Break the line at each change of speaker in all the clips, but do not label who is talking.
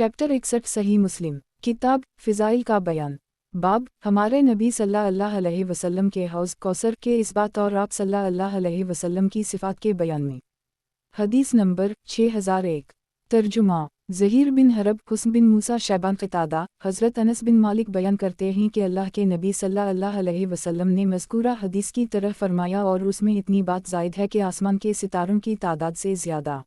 Chapter 61 सही मुस्लिम किताब फ़िज़ाइल का बयान। बाब हमारे नबी सल्लल्लाहु अलैहि वसल्लम के हौज़ कौसर के इस बात और आप सल्लल्लाहु अलैहि वसल्लम की सिफ़ात के बयान में। हदीस नंबर 6001। तर्जुमा ज़हीर बिन हरब हुस्न बिन मूसा शैबान क़तादा हज़रत अनस बिन मालिक बयान करते हैं कि अल्लाह के नबी सल्लल्लाहु अलैहि वसल्लम ने मज़कूरा हदीस की तरह फरमाया और उसमें इतनी बात ज़ायद है कि आसमान के सितारों की तादाद से ज़्यादा।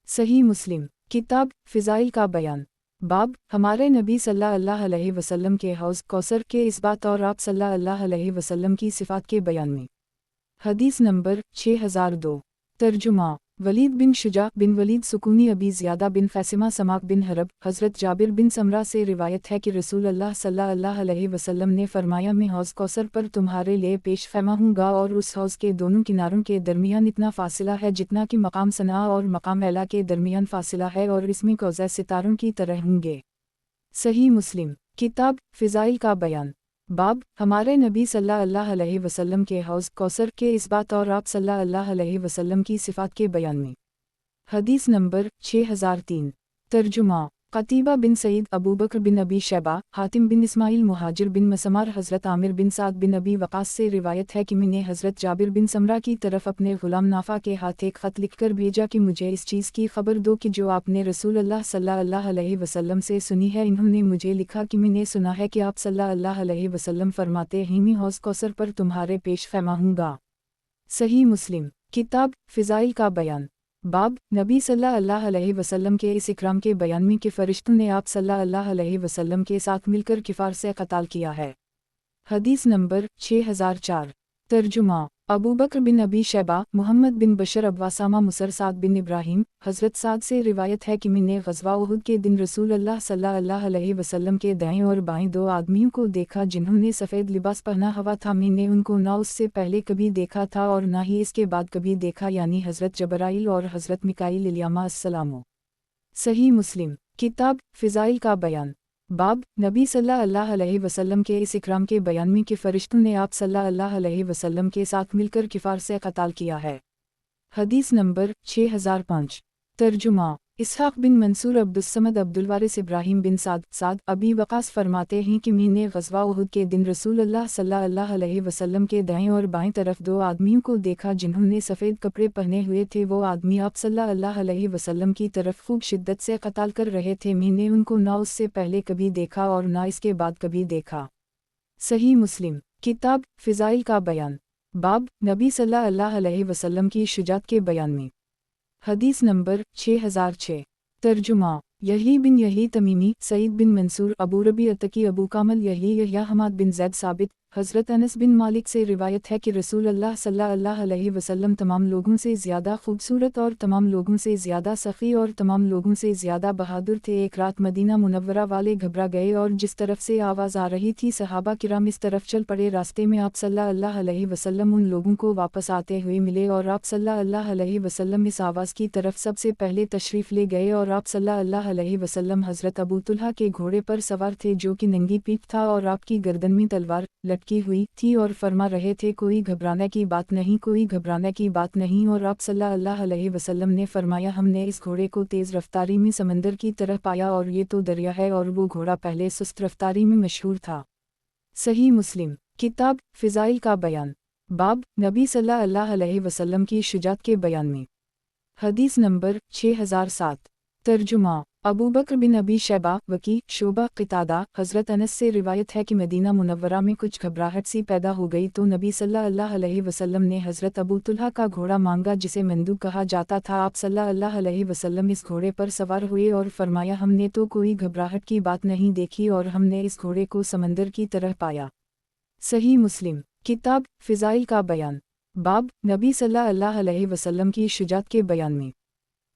सही मुस्लिम किताब फ़िज़ाइल का बयान। बाब हमारे नबी सल्लल्लाहु अलैहि वसल्लम के हौज़ कौसर के इस बात और आप सल्लल्लाहु अलैहि वसल्लम की सिफ़ात के बयान में। हदीस नंबर 6002। तर्जुमा वलीद बिन शुजा बिन वलीद सुकूनी अबी ज़ियादा बिन फ़ैसिमा समाक बिन हरब हज़रत जाबिर बिन समरा से रिवायत है कि रसूल अल्लाह सल्लल्लाहु अलैहि वसल्लम ने फरमाया मैं हौज़ कौसर पर तुम्हारे लिए पेश फ़ैमा हूँगा और उस हौज़ के दोनों किनारों के दरमियान इतना फ़ासिला है जितना कि मकाम सना और मकाम एला के दरमियान फ़ासिला है और इसमें कौज़े सितारों की तरह होंगे। सही मुस्लिम किताब फ़िज़ाइल का बयान। बाब हमारे नबी सल्लल्लाहु अलैहि वसल्लम के हौज़ कौसर के इस बात और आप सल्लल्लाहु अलैहि वसल्लम की सिफ़ात के बयान में। हदीस नंबर 6003। तर्जुमा क़तीबा बिन सईद अबू बकर बिन अबी शैबा हातिम बिन इस्माइल मुहाजिर बिन मसमार हज़रत आमिर बिन साद बिन अबी वक़ास से रिवायत है कि मैंने हज़रत जाबिर बिन समरा की तरफ अपने ग़ुलाम नाफ़ा के हाथ एक ख़त लिखकर भेजा कि मुझे इस चीज़ की खबर दो कि जो आपने रसूल अल्लाह सल्लल्लाहु अलैहि वसल्लम से सुनी है। इन्होंने मुझे लिखा कि मैंने सुना है कि आप सल्लल्लाहु अलैहि वसल्लम फरमाते हैं मैं हौज़ कौसर पर तुम्हारे पेश फ़ैमा हूँगा। सही मुस्लिम किताब फ़िज़ाइल का बयान। बाब नबी सल्लल्लाहु अलैहि वसल्लम के इस इकराम के बयान में कि फ़रिश्तों ने आप सल्लल्लाहु अलैहि वसल्लम के साथ मिलकर किफ़ार से क़ताल किया है। हदीस नंबर 6004। तर्जुमा अबू बकर बिन अबी शैबा मुहम्मद बिन बशर अब्वासामा मुसर साद बिन इब्राहीम हज़रत साद से रिवायत है कि मैंने ग़ज़वा उहुद के दिन रसूल अल्लाह सल्लल्लाहु अलैहि वसल्लम के दाएं और बाएं दो आदमियों को देखा जिन्होंने सफ़ेद लिबास पहना हुआ था। मैंने उनको ना उससे पहले कभी देखा था और ना ही इसके बाद कभी देखा, यानी हज़रत जबराइल और हज़रत मिकाईल अलैहिमा अस्सलाम। सही मुस्लिम किताब फ़िज़ाइल का बयान। बाब नबी सल्लल्लाहु अलैहि वसल्लम के इस इकराम के बयान में कि फ़रिश्तों ने आप सल्लल्लाहु अलैहि वसल्लम के साथ मिलकर किफ़ार से क़ताल किया है। हदीस नंबर 6005। तर्जुमा इसहाक़ बिन मंसूर अब्दुस्समद अब्दुलवारिस इब्राहीम बिन साद अबी वक़ास फरमाते हैं कि मैंने ग़ज़वा उहुद के दिन रसूल अल्लाह सल्लल्लाहु अलैहि वसल्लम के दाएं और बाएं तरफ दो आदमियों को देखा जिन्होंने सफ़ेद कपड़े पहने हुए थे। वो आदमी आप सल्लल्लाहु अलैहि वसल्लम की तरफ खूब शिद्दत से क़ताल कर रहे थे। मैंने उनको ना उससे पहले कभी देखा और ना इसके बाद कभी देखा। सही मुस्लिम किताब फ़िज़ाइल का बयान। बाब नबी सल्लल्लाहु अलैहि वसल्लम की शुजाअत के बयान में। हदीस नंबर 6006। तर्जुमा यही बिन यही तमीमी सईद बिन मंसूर अबू रबी अतकी अबू कामल यही यहया हमाद बिन ज़ैद साबित हज़रत अनस बिन मालिक से रिवायत है कि रसूल अल्लाह सल्लल्लाहु अलैहि वसल्लम तमाम लोगों से ज़्यादा खूबसूरत और तमाम लोगों से ज़्यादा सख़ी और तमाम लोगों से ज़्यादा बहादुर थे। एक रात मदीना मुनव्वरा वाले घबरा गए और जिस तरफ से आवाज़ आ रही थी सहाबा किराम इस तरफ चल पड़े। रास्ते में आप सल्लल्लाहु अलैहि वसल्लम उन लोगों को वापस आते हुए मिले और आप सल्लल्लाहु अलैहि वसल्लम इस आवाज़ की तरफ सबसे पहले तशरीफ़ ले गए और आप सल्लल्लाहु अलैहि वसल्लम हज़रत अबू तुल्हा के घोड़े पर सवार थे जो कि नंगी पीठ था और आपकी गर्दन में तलवार लटकी हुई थी और फरमा रहे थे कोई घबराने की बात नहीं, कोई घबराने की बात नहीं। और आप सल्लल्लाहु अलैहि वसल्लम ने फरमाया हमने इस घोड़े को तेज़ रफ्तारी में समंदर की तरह पाया और ये तो दरिया है और वो घोड़ा पहले सुस्त रफ्तारी में मशहूर था। सही मुस्लिम किताब फ़िज़ाइल का बयान। बाब नबी सल्लल्लाहु अलैहि वसल्लम की शुजाअत के बयान में। हदीस नंबर 6007। तर्जुमा अबू बकर बिन अबी शैबा वकी शोबा क़तादा हज़रत अनस से रिवायत है कि मदीना मुनव्वरा में कुछ घबराहट सी पैदा हो गई तो नबी सल्लल्लाहु अलैहि वसल्लम ने हज़रत अबू तुल्हा का घोड़ा मांगा जिसे मंदूब कहा जाता था। आप सल्लल्लाहु अलैहि वसल्लम इस घोड़े पर सवार हुए और फरमाया हमने तो कोई घबराहट की बात नहीं देखी और हमने इस घोड़े को समंदर की तरह पाया। सही मुस्लिम किताब फ़िज़ाइल का बयान। बाब नबी सल्लल्लाहु अलैहि वसल्लम की शुजाअत के बयान में।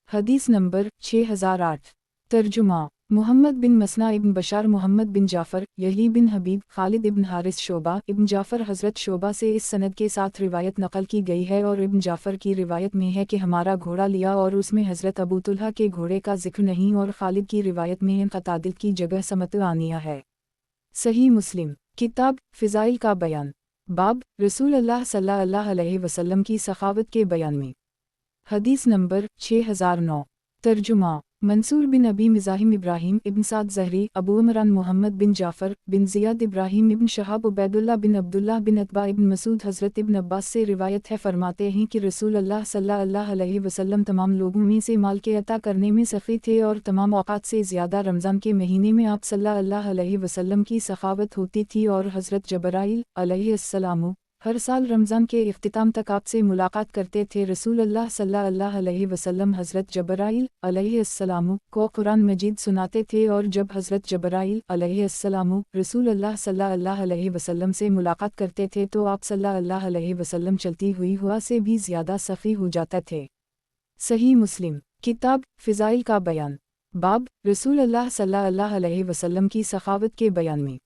हदीस नंबर 6008। तर्जुमा मुहम्मद बिन मसना इब्न बशार मुहम्मद बिन जाफ़र यही बिन हबीब खालिद इब्न हारिस शोबा इब्न जाफ़र हज़रत शोबा से इस सनद के साथ रिवायत नकल की गई है और इब्न जाफ़र की रिवायत में है कि हमारा घोड़ा लिया और उसमें हज़रत अबू तुल्हा के घोड़े का जिक्र नहीं और खालिद की रिवायत में क़तादिल की जगह समत आनिया है। सही मुस्लिम किताब फ़िज़ाइल का बयान। बाब रसूल अल्लाह सल्लल्लाहु अलैहि वसल्लम की सखावत के बयान में। हदीस नंबर 6009। तर्जुमा मंसूर बिन अबी मिज़ाहिम इब्राहिम इब्न साद ज़हरी अबू इमरान मोहम्मद बिन जाफ़र बिन ज़ियाद इब्राहिम इब्न शहाब उबैदुल्लाह बिन अब्दुल्लाह बिन अतबा इब्न मसूद हज़रत इब्न अब्बास से रिवायत है, फरमाते हैं कि रसूल अल्लाह सल्लल्लाहु अलैहि वसल्लम तमाम लोगों में से माल के अता करने में सख़ी थे और तमाम औक़ात से ज़्यादा रमज़ान के महीने में आप सल्लल्लाहु अलैहि वसल्लम की सखावत होती थी। और हज़रत जबराइल अलैहिस्सलाम हर साल रमज़ान के इख्तिताम तक आपसे मुलाकात करते थे। रसूल अल्लाह सल्लल्लाहु अलैहि वसल्लम हज़रत जबराइल अलैहिस्सलाम को कुरान मजीद सुनाते थे, और जब हज़रत जबराइल अलैहिस्सलाम रसूल अल्लाह सल्लल्लाहु अलैहि वसल्लम से मुलाकात करते थे तो आप सल्लल्लाहु अलैहि वसल्लम चलती हुई हवा से भी ज़्यादा सख़ी हो जाते थे। सही मुस्लिम किताब फ़िज़ाइल का बयान बाब रसूल अल्लाह सल्लल्लाहु अलैहि वसल्लम की सखावत के बयान में।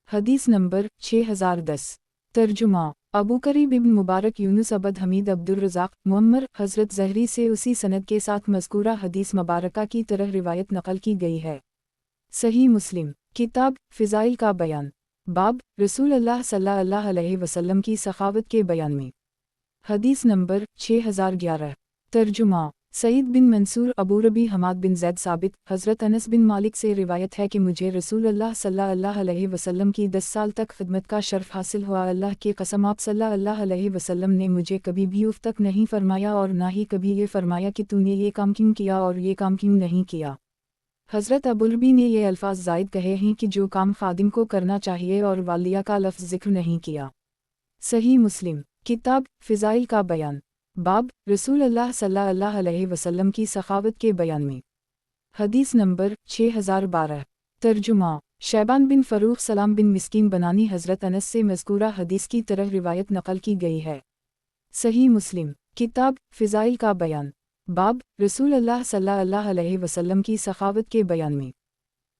हदीस नंबर 6010। तर्जुमा अबू करीब इब्न मुबारक यूनुस अबद हमीद अब्दुल रज़ाक मुअम्मर हज़रत ज़हरी से उसी सनद के साथ मज़कूरा हदीस मुबारका की तरह रिवायत नक़ल की गई है। सही मुस्लिम किताब फ़िज़ाइल का बयान बाब रसूल अल्लाह सल्लल्लाहु अलैहि वसल्लम की सखावत के बयान में। हदीस नंबर 6011। तर्जुमा सईद बिन मंसूर अबू रबी हमाद बिन ज़ैद साबित हज़रत अनस बिन मालिक से रिवायत है कि मुझे रसूल अल्लाह सल्लल्लाहु अलैहि वसल्लम की 10 साल तक खिदमत का शर्फ हासिल हुआ। अल्लाह की कसम आप सल्लल्लाहु अलैहि वसल्लम ने मुझे कभी भी उफ़ तक नहीं फरमाया और ना ही कभी ये फरमाया कि तूने ये काम क्यों किया और ये काम क्यों नहीं किया। हज़रत अबूरबी ने ये अल्फाज ज़ायद कहे हैं कि जो काम खादिम को करना चाहिए और वालिया का लफ्ज़ ज़िक्र नहीं किया। सही मुस्लिम किताब फ़िज़ाइल का बयान बाब रसूल अल्लाह सल्लल्लाहु अलैहि वसल्लम की सखावत के बयान में। हदीस नंबर 6012। तर्जुमा शैबान बिन फ़रूख़ सलाम बिन मिस्कीन बनानी हज़रत अनस से मज़कूरा हदीस की तरह रिवायत नक़ल की गई है। सही मुस्लिम किताब फ़िज़ाइल का बयान बाब रसूल अल्लाह सल्लल्लाहु अलैहि वसल्लम की सखावत के बयान में।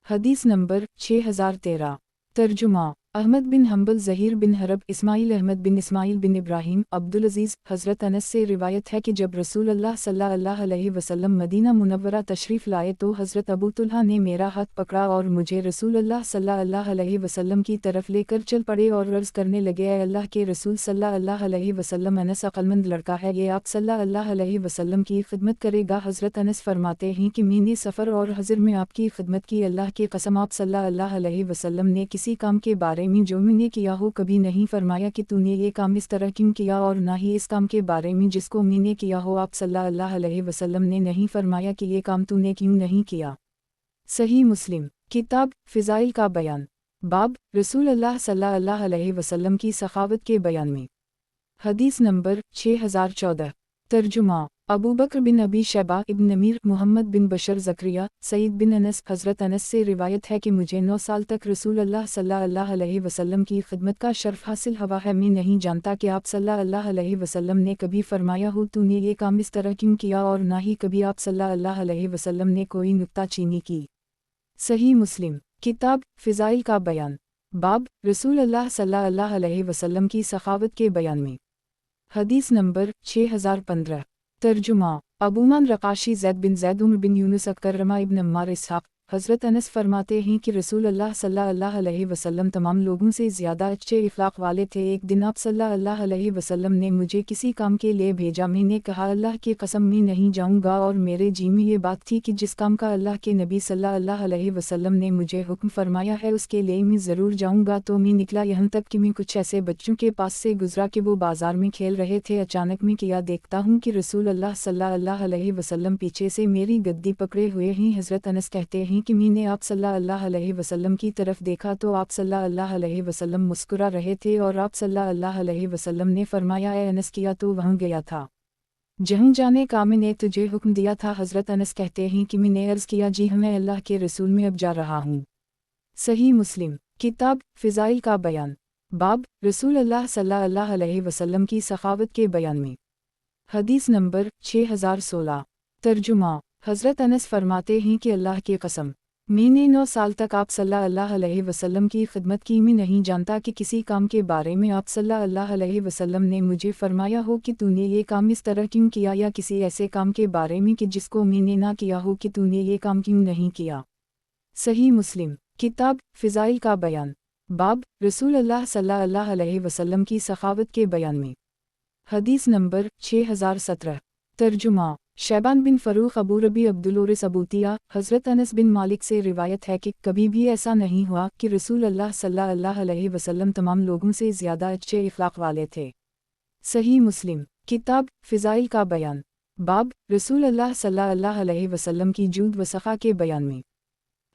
हदीस नंबर 6013। तर्जुमा अहमद बिन हम्बल ज़हीर बिन हरब इस्माइल अहमद बिन इस्माइल बिन इब्राहिम अब्दुल अज़ीज़ हज़रत अनस से रिवायत है कि जब रसूल अल्लाह सल्लल्लाहु अलैहि वसल्लम मदीना मुनव्वरा तशरीफ़ लाए तो हज़रत अबू तुल्हा ने मेरा हाथ पकड़ा और मुझे रसूल अल्लाह सल्लल्लाहु अलैहि वसल्लम की तरफ लेकर चल पड़े और अर्ज़ करने लगे, ऐ अल्लाह के रसूल सल्लल्लाहु अलैहि वसल्लम, अनस अक़लमंद लड़का है, ये आप सल्लल्लाहु अलैहि वसल्लम की खिदमत करेगा। हज़रत अनस फरमाते हैं कि मैंने सफ़र और हज़र में आपकी खिदमत की। अल्लाह की कसम आप सल्लल्लाहु अलैहि वसल्लम ने किसी काम के बारे में जो मैंने किया हो कभी नहीं फरमाया कि तूने ये काम इस तरह क्यों किया, और ना ही इस काम के बारे में जिसको मैंने किया हो आप सल्लल्लाहु अलैहि वसल्लम ने नहीं फरमाया कि ये काम तूने क्यों नहीं किया। सही मुस्लिम किताब फ़िज़ाइल का बयान बाब रसूल अल्लाह सल्लल्लाहु अलैहि वसल्लम की सखावत के बयान में। हदीस नंबर 6014। तर्जुमा अबू बकर बिन अबी शैबा इब्न नमीर मुहम्मद बिन बशर ज़करिया सईद बिन अनस हज़रत अनस से रिवायत है कि मुझे 9 साल तक रसूल अल्लाह सल्लल्लाहु अलैहि वसल्लम की खिदमत का शर्फ हासिल हुआ है। मैं नहीं जानता कि आप सल्लल्लाहु अलैहि वसल्लम ने कभी फरमाया हो तूने ये काम इस तरह क्यों किया, और ना ही कभी आप सल्लल्लाहु अलैहि वसल्लम ने कोई नुक्ताचीनी की। सही मुस्लिम किताब फ़िज़ाइल का बयान बाब रसूल अल्लाह सल्लल्लाहु अलैहि वसल्लम की सखावत के बयान में। हदीस नंबर 6015। तर्जुमा अबूमान रकाशी ज़ैद बिन ज़ैद उमर बिन यूनुस अकरमा इब्न अम्मार इसहाक़ हज़रत अनस फरमाते हैं कि रसूल अल्लाह सल्लल्लाहु अलैहि वसल्लम तमाम लोगों से ज़्यादा अच्छे इख़लाक़ वाले थे। एक दिन आप सल्लल्लाहु अलैहि वसल्लम ने मुझे किसी काम के लिए भेजा। मैंने कहा अल्लाह की कसम मैं नहीं जाऊँगा, और मेरे जी में ये बात थी कि जिस काम का अल्लाह के नबी सल्लल्लाहु अलैहि वसल्लम ने मुझे हुक्म फरमाया है उसके लिए मैं ज़रूर जाऊँगा। तो मैं निकला, यहाँ तक कि मैं कुछ ऐसे बच्चों के पास से गुज़रा कि वो बाज़ार में खेल रहे थे। अचानक मैं क्या देखता हूँ कि रसूल अल्लाह सल्लल्लाहु अलैहि वसल्लम पीछे से मेरी गद्दी पकड़े हुए हैं। हज़रत अनस कहते हैं कि मैंने आप सल्लल्लाहु अलैहि वसल्लम की तरफ देखा तो आप सल्लल्लाहु अलैहि वसल्लम मुस्कुरा रहे थे, और आप सल्लल्लाहु अलैहि वसल्लम ने फरमाया, ए अनस किया तो वहाँ गया था जहाँ जाने का मैंने तुझे हुक्म दिया था। हज़रत अनस कहते हैं कि मैंने अर्ज़ किया, जी हाँ मैं अल्लाह के रसूल में अब जा रहा हूँ। सही मुस्लिम किताब फ़िज़ाइल का बयान बाब रसूल अल्लाह सल्लल्लाहु अलैहि वसल्लम की सखावत के बयान में। हदीस नंबर 6016। तर्जुमा हज़रत अनस फरमाते हैं कि अल्लाह की कसम मैंने 9 साल तक आप सल्लल्लाहु अलैहि वसल्लम की खिदमत की। मैं नहीं जानता कि किसी काम के बारे में आप सल्लल्लाहु अलैहि वसल्लम ने मुझे फरमाया हो कि तूने ये काम इस तरह क्यों किया, या किसी ऐसे काम के बारे में कि जिसको मैंने ना किया हो कि तूने ये काम क्यों नहीं किया। सही मुस्लिम किताब फ़िज़ाइल का बयान बाब रसूल अल्लाह सल्लल्लाहु अलैहि वसल्लम की सखावत के बयान में। हदीस नंबर 6017। तर्जुमा शैबान बिन फरूख अबू रबी अब्दुल सबूतिया हज़रत अनस बिन मालिक से रिवायत है कि कभी भी ऐसा नहीं हुआ कि रसूल अल्लाह सल्लल्लाहु अलैहि वसल्लम तमाम लोगों से ज़्यादा अच्छे इख़लाक़ वाले थे। सही मुस्लिम किताब फ़िज़ाइल का बयान बाब रसूल अल्लाह सल्लल्लाहु अलैहि वसल्लम की जूद व सख़ा के बयान में।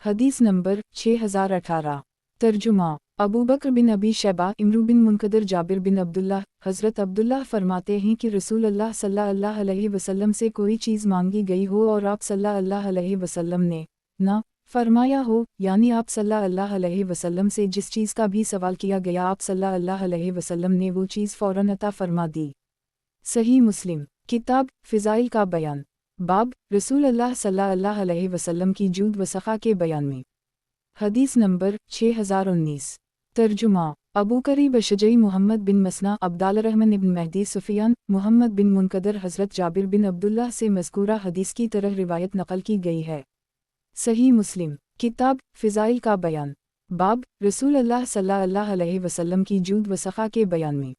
हदीस नंबर 6018 तर्जुमा अबू बकर बिन अबी शैबा इमरू बिन मुनकदर जाबिर बिन अब्दुल्लाह हज़रत अब्दुल्लाह फरमाते हैं कि रसूल अल्लाह सल्लल्लाहु अलैहि वसल्लम से कोई चीज़ मांगी गई हो और आप सल्लल्लाहु अलैहि वसल्लम ने ना फरमाया हो, यानी आप सल्लल्लाहु अलैहि वसल्लम से जिस चीज़ का भी सवाल किया गया आप सल्लल्लाहु अलैहि वसल्लम ने वो चीज़ फ़ौरन अता फरमा दी। सही मुस्लिम किताब फ़िज़ाइल का बयान बाब रसूल अल्लाह सल्लल्लाहु अलैहि वसल्लम की जूद व सख़ा के बयान में। हदीस नंबर 6019 तर्जुमा अबू करीब अशजई मोहम्मद बिन मसना अब्दाल रहमान इब्न महदी सुफियान मोहम्मद बिन मुनकदर हज़रत जाबिर बिन अब्दुल्लाह से मज़कूरा हदीस की तरह रिवायत नक़ल की गई है। सही मुस्लिम किताब फ़िज़ाइल का बयान बाब रसूल अल्लाह सल्लल्लाहु अलैहि वसल्लम की जूद व सख़ा के बयान में।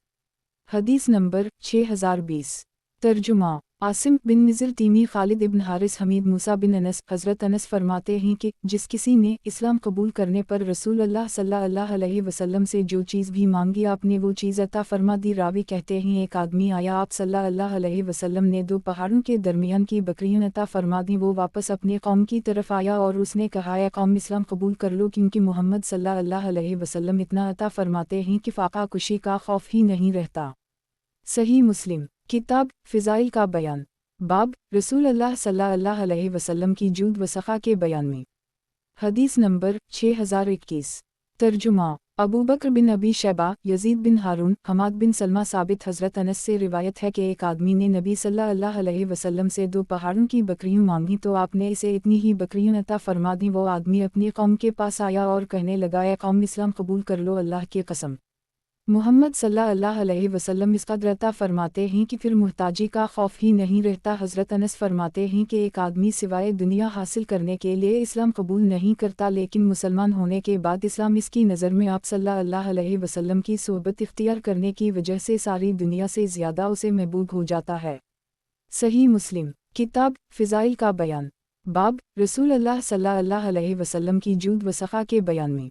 हदीस नंबर 6020 तर्जुमा आसिम बिन निज़र तीमी खालिद इब्न हारिस हमीद मूसा बिन अनस हज़रत अनस फरमाते हैं कि जिस किसी ने इस्लाम कबूल करने पर रसूल अल्लाह सल्लल्लाहु अलैहि वसल्लम से जो चीज़ भी मांगी आपने वो चीज़ अता फरमा दी। रावी कहते हैं एक आदमी आया आप सल्लल्लाहु अलैहि वसल्लम ने दो पहाड़ों के दरमियान की बकरियां अता फरमा दी। वो वापस अपने कौम की तरफ आया और उसने कहा ए कौम इस्लाम कबूल कर लो क्योंकि मोहम्मद सल्लल्लाहु अलैहि वसल्लम इतना अता फरमाते हैं कि फाका कुशी का खौफ ही नहीं रहता। सही मुस्लिम किताब फ़िज़ाइल का बयान बाब रसूल अल्लाह सल्लल्लाहु अलैहि वसल्लम की जूद व सख़ा के बयान में। हदीस नंबर 6021 तर्जुमा अबू बकर बिन अबी शैबा यजीद बिन हारून हमाद बिन सलमा साबित हज़रत अनस से रिवायत है कि एक आदमी ने नबी सल्लल्लाहु अलैहि वसल्लम से दो पहाड़ों की बकरियां मांगी तो आपने इसे इतनी ही बकरियां अता फरमा दी। वो आदमी अपनी कौम के पास आया और कहने लगा ए कौम इस्लाम कबूल कर लो, अल्लाह की कसम मोहम्मद सल्लल्लाहु अलैहि वसल्लम इस कदर अता फरमाते हैं कि फिर मुहताजी का खौफ ही नहीं रहता। हज़रत अनस फरमाते हैं कि एक आदमी सिवाय दुनिया हासिल करने के लिए इस्लाम कबूल नहीं करता, लेकिन मुसलमान होने के बाद इस्लाम इसकी नज़र में आप सल्लल्लाहु अलैहि वसल्लम की सोहबत इख्तियार करने की वजह से सारी दुनिया से ज़्यादा उसे महबूब हो जाता है। सही मुस्लिम किताब फ़िज़ाइल का बयान बाब रसूल अल्लाह सल्लल्लाहु अलैहि वसल्लम की जूद व सख़ा के बयान में।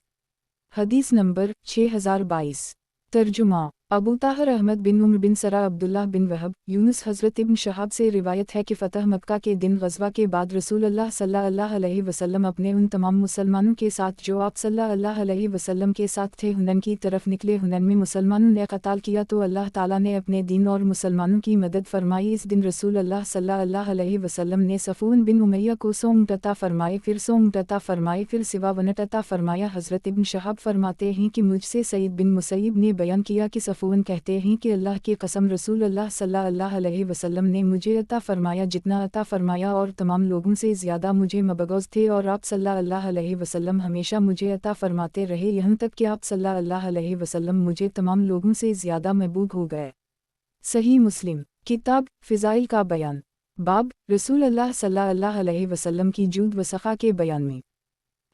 हदीस नंबर 6022 तर्जुमा अबू ताहिर अहमद बिन उम्र बिन सरा अब्दुल्लाह बिन वहब यूनुस हज़रत इब्न शहाब से रिवायत है कि फ़तह मक्का के दिन ग़ज़वा के बाद रसूल अल्लाह सल्लल्लाहु अलैहि वसल्लम अपने उन तमाम मुसलमानों के साथ जो आप सल्लल्लाहु अलैहि वसल्लम के साथ थे हुनैन की तरफ निकले। हुनैन में मुसलमानों ने क़ताल किया तो अल्लाह ताला ने अपने दीन और मुसलमानों की मदद फरमाई। इस दिन रसूल अल्लाह सल्लल्लाहु अलैहि वसल्लम ने सफ़ून बिन उमैया को 100 ऊँट अता फरमाए, फिर 100 ऊँट अता फरमाए, फिर सिवा वनट अता फरमाया। हज़रत इब्न शहाब फरमाते हैं कि मुझसे सईद बिन मुसैब ने बयान किया कि सफ़ून कहते हैं कि अल्लाह की कसम रसूल अल्लाह सल्लल्लाहु अलैहि वसल्लम ने मुझे अता फरमाया जितना अता फरमाया और तमाम लोगों से ज़्यादा मुझे मबगौज़ थे और आप सल्लल्लाहु अलैहि वसल्लम हमेशा मुझे अता फरमाते रहे यहाँ तक कि आप सल्लल्लाहु अलैहि वसल्लम मुझे तमाम लोगों से ज़्यादा महबूब हो गए। सही मुस्लिम किताब फ़िज़ाइल का बयान बाब रसूल अल्लाह सल्लल्लाहु अलैहि वसल्लम की जूद व सख़ा के बयान में।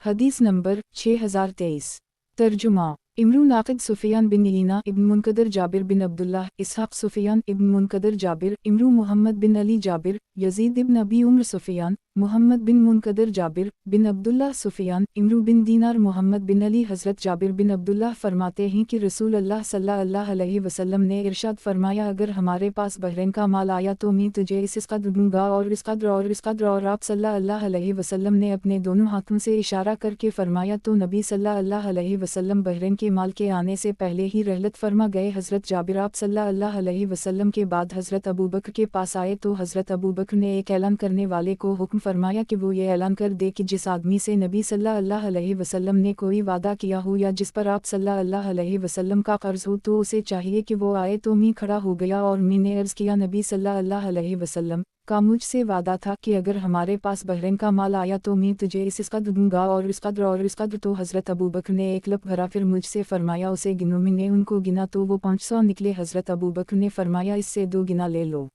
हदीस नंबर 6023 तर्जुमा इमरू नाक़िद सुफियान बिन ईना इब्न मुनकदर जाबिर बिन अब्दुल्लाह इसहाक़ सुफियान इब्न मुनकदर जाबिर इमरू मोहम्मद बिन अली जाबिर यजीद इब्न अबी उम्र सुफियान मोहम्मद बिन मुनकदर जाबिर बिन अब्दुल्लाह सुफियान इमरू बिन दीनार मोहम्मद बिन अली हज़रत जाबिर बिन अब्दुल्लाह फरमाते हैं कि रसूल अल्लाह सल्लल्लाहु अलैहि वसल्लम ने इरशाद फरमाया अगर हमारे पास बहरीन का माल आया तो मैं तुझे इस कद्र दूंगा और इस कद्र और इस कद्र। और आप सल्लल्लाहु अलैहि वसल्लम ने अपने दोनों हाथों से इशारा करके फरमाया तो नबी सल्लल्लाहु अलैहि वसल्लम बहरीन के माल के आने से पहले ही रहलत फरमा गए। हज़रत जाबिर आप सल्लल्लाहु अलैहि वसल्लम के बाद हज़रत अबू बकर के पास आए तो हज़रत अबू बकर ने एक ऐलान करने वाले को हुक्म फरमाया कि वो ये ऐलान कर दे कि जिस आदमी से नबी सल्लल्लाहु अलैहि वसल्लम ने कोई वादा किया हो या जिस पर आप सल्लल्लाहु अलैहि वसल्लम का कर्ज हो तो उसे चाहिए कि वो आए। तो मैं खड़ा हो गया और मैंने अर्ज़ किया नबी सल्लल्लाहु अलैहि वसल्लम का मुझसे वादा था कि अगर हमारे पास बहरीन का माल आया तो मैं तुझे इस कद्र दूंगा और इस कद्र और इस कद्र। तो हज़रत अबू बकर ने एक लप भरा फिर मुझसे फरमाया उसे गिनो। मैंने उनको गिना तो वो 500 निकले। हज़रत अबू बकर ने फरमाया इससे 2 गिना ले लो।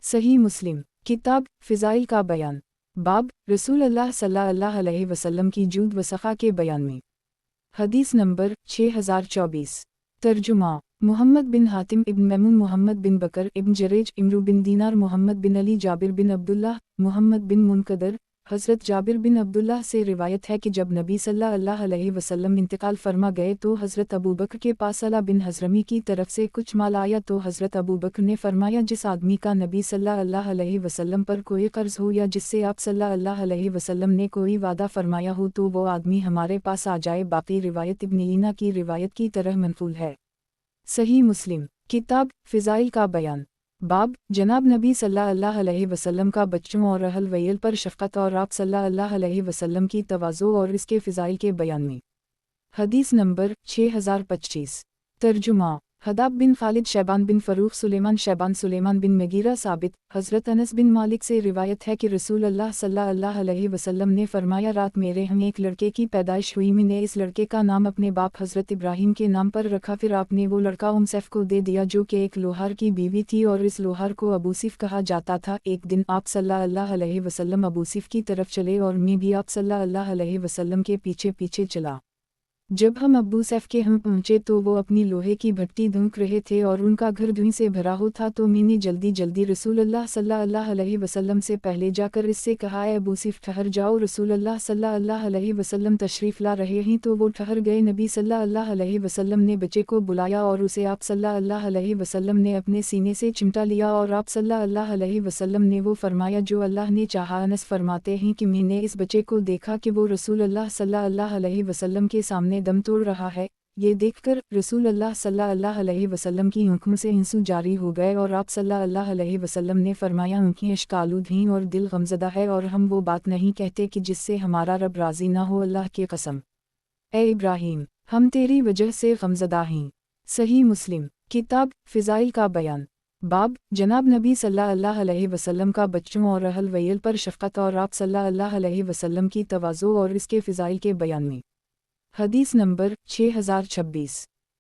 सही मुस्लिम किताब फ़िज़ाइल का बयान बाब रसूल अल्लाह सल्लल्लाहु अलैहि वसल्लम की जूद व सख़ा के बयान में। हदीस नंबर 6024 तर्जुमा محمد بن حاتم ابن میمون محمد بن بکر ابن جریج عمرو بن دینار محمد بن علی جابر بن عبداللہ محمد بن منقدر حضرت جابر بن عبداللہ سے روایت ہے کہ جب نبی صلی اللہ علیہ وسلم انتقال فرما گئے تو حضرت ابوبکر کے پاس صالح بن حضرمی کی طرف سے کچھ مال آیا تو حضرت ابوبکر نے فرمایا جس آدمی کا نبی صلی اللہ علیہ وسلم پر کوئی قرض ہو یا جس سے آپ صلی اللہ علیہ وسلم نے کوئی وعدہ فرمایا ہو تو وہ آدمی ہمارے پاس آ جائے۔ باقی روایت ابن لینا کی روایت کی طرح منقول ہے۔ صحیح مسلم کتاب فضائل کا بیان باب جناب نبی صلی اللہ علیہ وسلم کا بچوں اور اہل ویل پر شفقت اور آپ صلی اللہ علیہ وسلم کی تواضع اور اس کے فضائل کے بیان میں۔ حدیث نمبر 6025 ترجمہ حداب بن خالد شیبان بن فروخ سلیمان بن مغیرہ ثابت حضرت انس بن مالک سے روایت ہے کہ رسول اللہ صلی اللہ علیہ وسلم نے فرمایا رات میرے ہم ایک لڑکے کی پیدائش ہوئی، میں نے اس لڑکے کا نام اپنے باپ حضرت ابراہیم کے نام پر رکھا، پھر آپ نے وہ لڑکا سیف کو دے دیا جو کہ ایک لوہار کی بیوی تھی اور اس لوہار کو ابوسیف کہا جاتا تھا۔ ایک دن آپ صلی اللہ علیہ وسلم ابوسیف کی طرف چلے اور میں بھی آپ صلی اللہ علیہ وسلم کے پیچھے پیچھے چلا۔ جب ہم ابو سیف کے ہم پہنچے تو وہ اپنی لوہے کی بھٹی دھونک رہے تھے اور ان کا گھر دھویں سے بھرا ہو تھا، تو میں نے جلدی رسول اللہ صلی اللہ علیہ وسلم سے پہلے جا کر اس سے کہا اے ابو سیف ٹھہر جاؤ، رسول اللہ صلی اللہ علیہ وسلم تشریف لا رہے ہیں، تو وہ ٹھہر گئے۔ نبی صلی اللہ علیہ وسلم نے بچے کو بلایا اور اسے آپ صلی اللہ علیہ وسلم نے اپنے سینے سے چمٹا لیا اور آپ صلی اللہ علیہ وسلم نے وہ فرمایا جو اللہ نے چاہا۔ انس فرماتے ہیں کہ میں نے اس بچے کو دیکھا کہ وہ رسول اللہ صلی اللہ علیہ وسلم کے سامنے دم توڑ رہا ہے، یہ دیکھ کر رسول اللہ صلی اللہ علیہ وسلم کی آنکھوں سے آنسو جاری ہو گئے اور آپ صلی اللہ علیہ وسلم نے فرمایا آنکھیں اشکالود ہیں اور دل غمزدہ ہے اور ہم وہ بات نہیں کہتے کہ جس سے ہمارا رب راضی نہ ہو، اللہ کی قسم اے ابراہیم ہم تیری وجہ سے غمزدہ ہیں۔ صحیح مسلم کتاب فضائل کا بیان باب جناب نبی صلی اللہ علیہ وسلم کا بچوں اور اہل ویل پر شفقت اور آپ صلی اللہ علیہ وسلم کی تواضع اور اس کے فضائل کے بیان میں۔ حدیث نمبر 6026